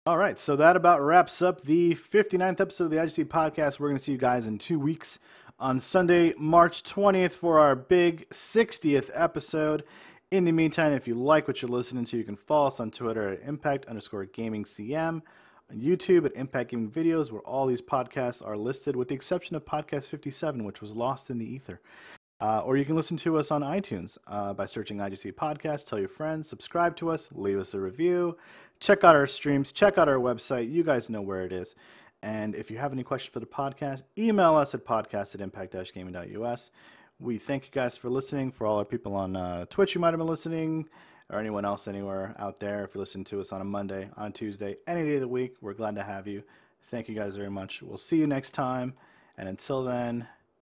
All right, so that about wraps up the 59th episode of the IGC podcast. We're going to see you guys in 2 weeks on Sunday, March 20th for our big 60th episode. In the meantime, if you like what you're listening to, you can follow us on Twitter at impact_gamingcm, on YouTube at Impact Gaming Videos, where all these podcasts are listed, with the exception of Podcast 57, which was lost in the ether. Or you can listen to us on iTunes by searching IGC Podcast. Tell your friends, subscribe to us, leave us a review, check out our streams, check out our website. You guys know where it is. And if you have any questions for the podcast, email us at podcast@impact-gaming.us. We thank you guys for listening. For all our people on Twitch who might have been listening, or anyone else anywhere out there, if you're listening to us on a Monday, on Tuesday, any day of the week, we're glad to have you. Thank you guys very much. We'll see you next time. And until then,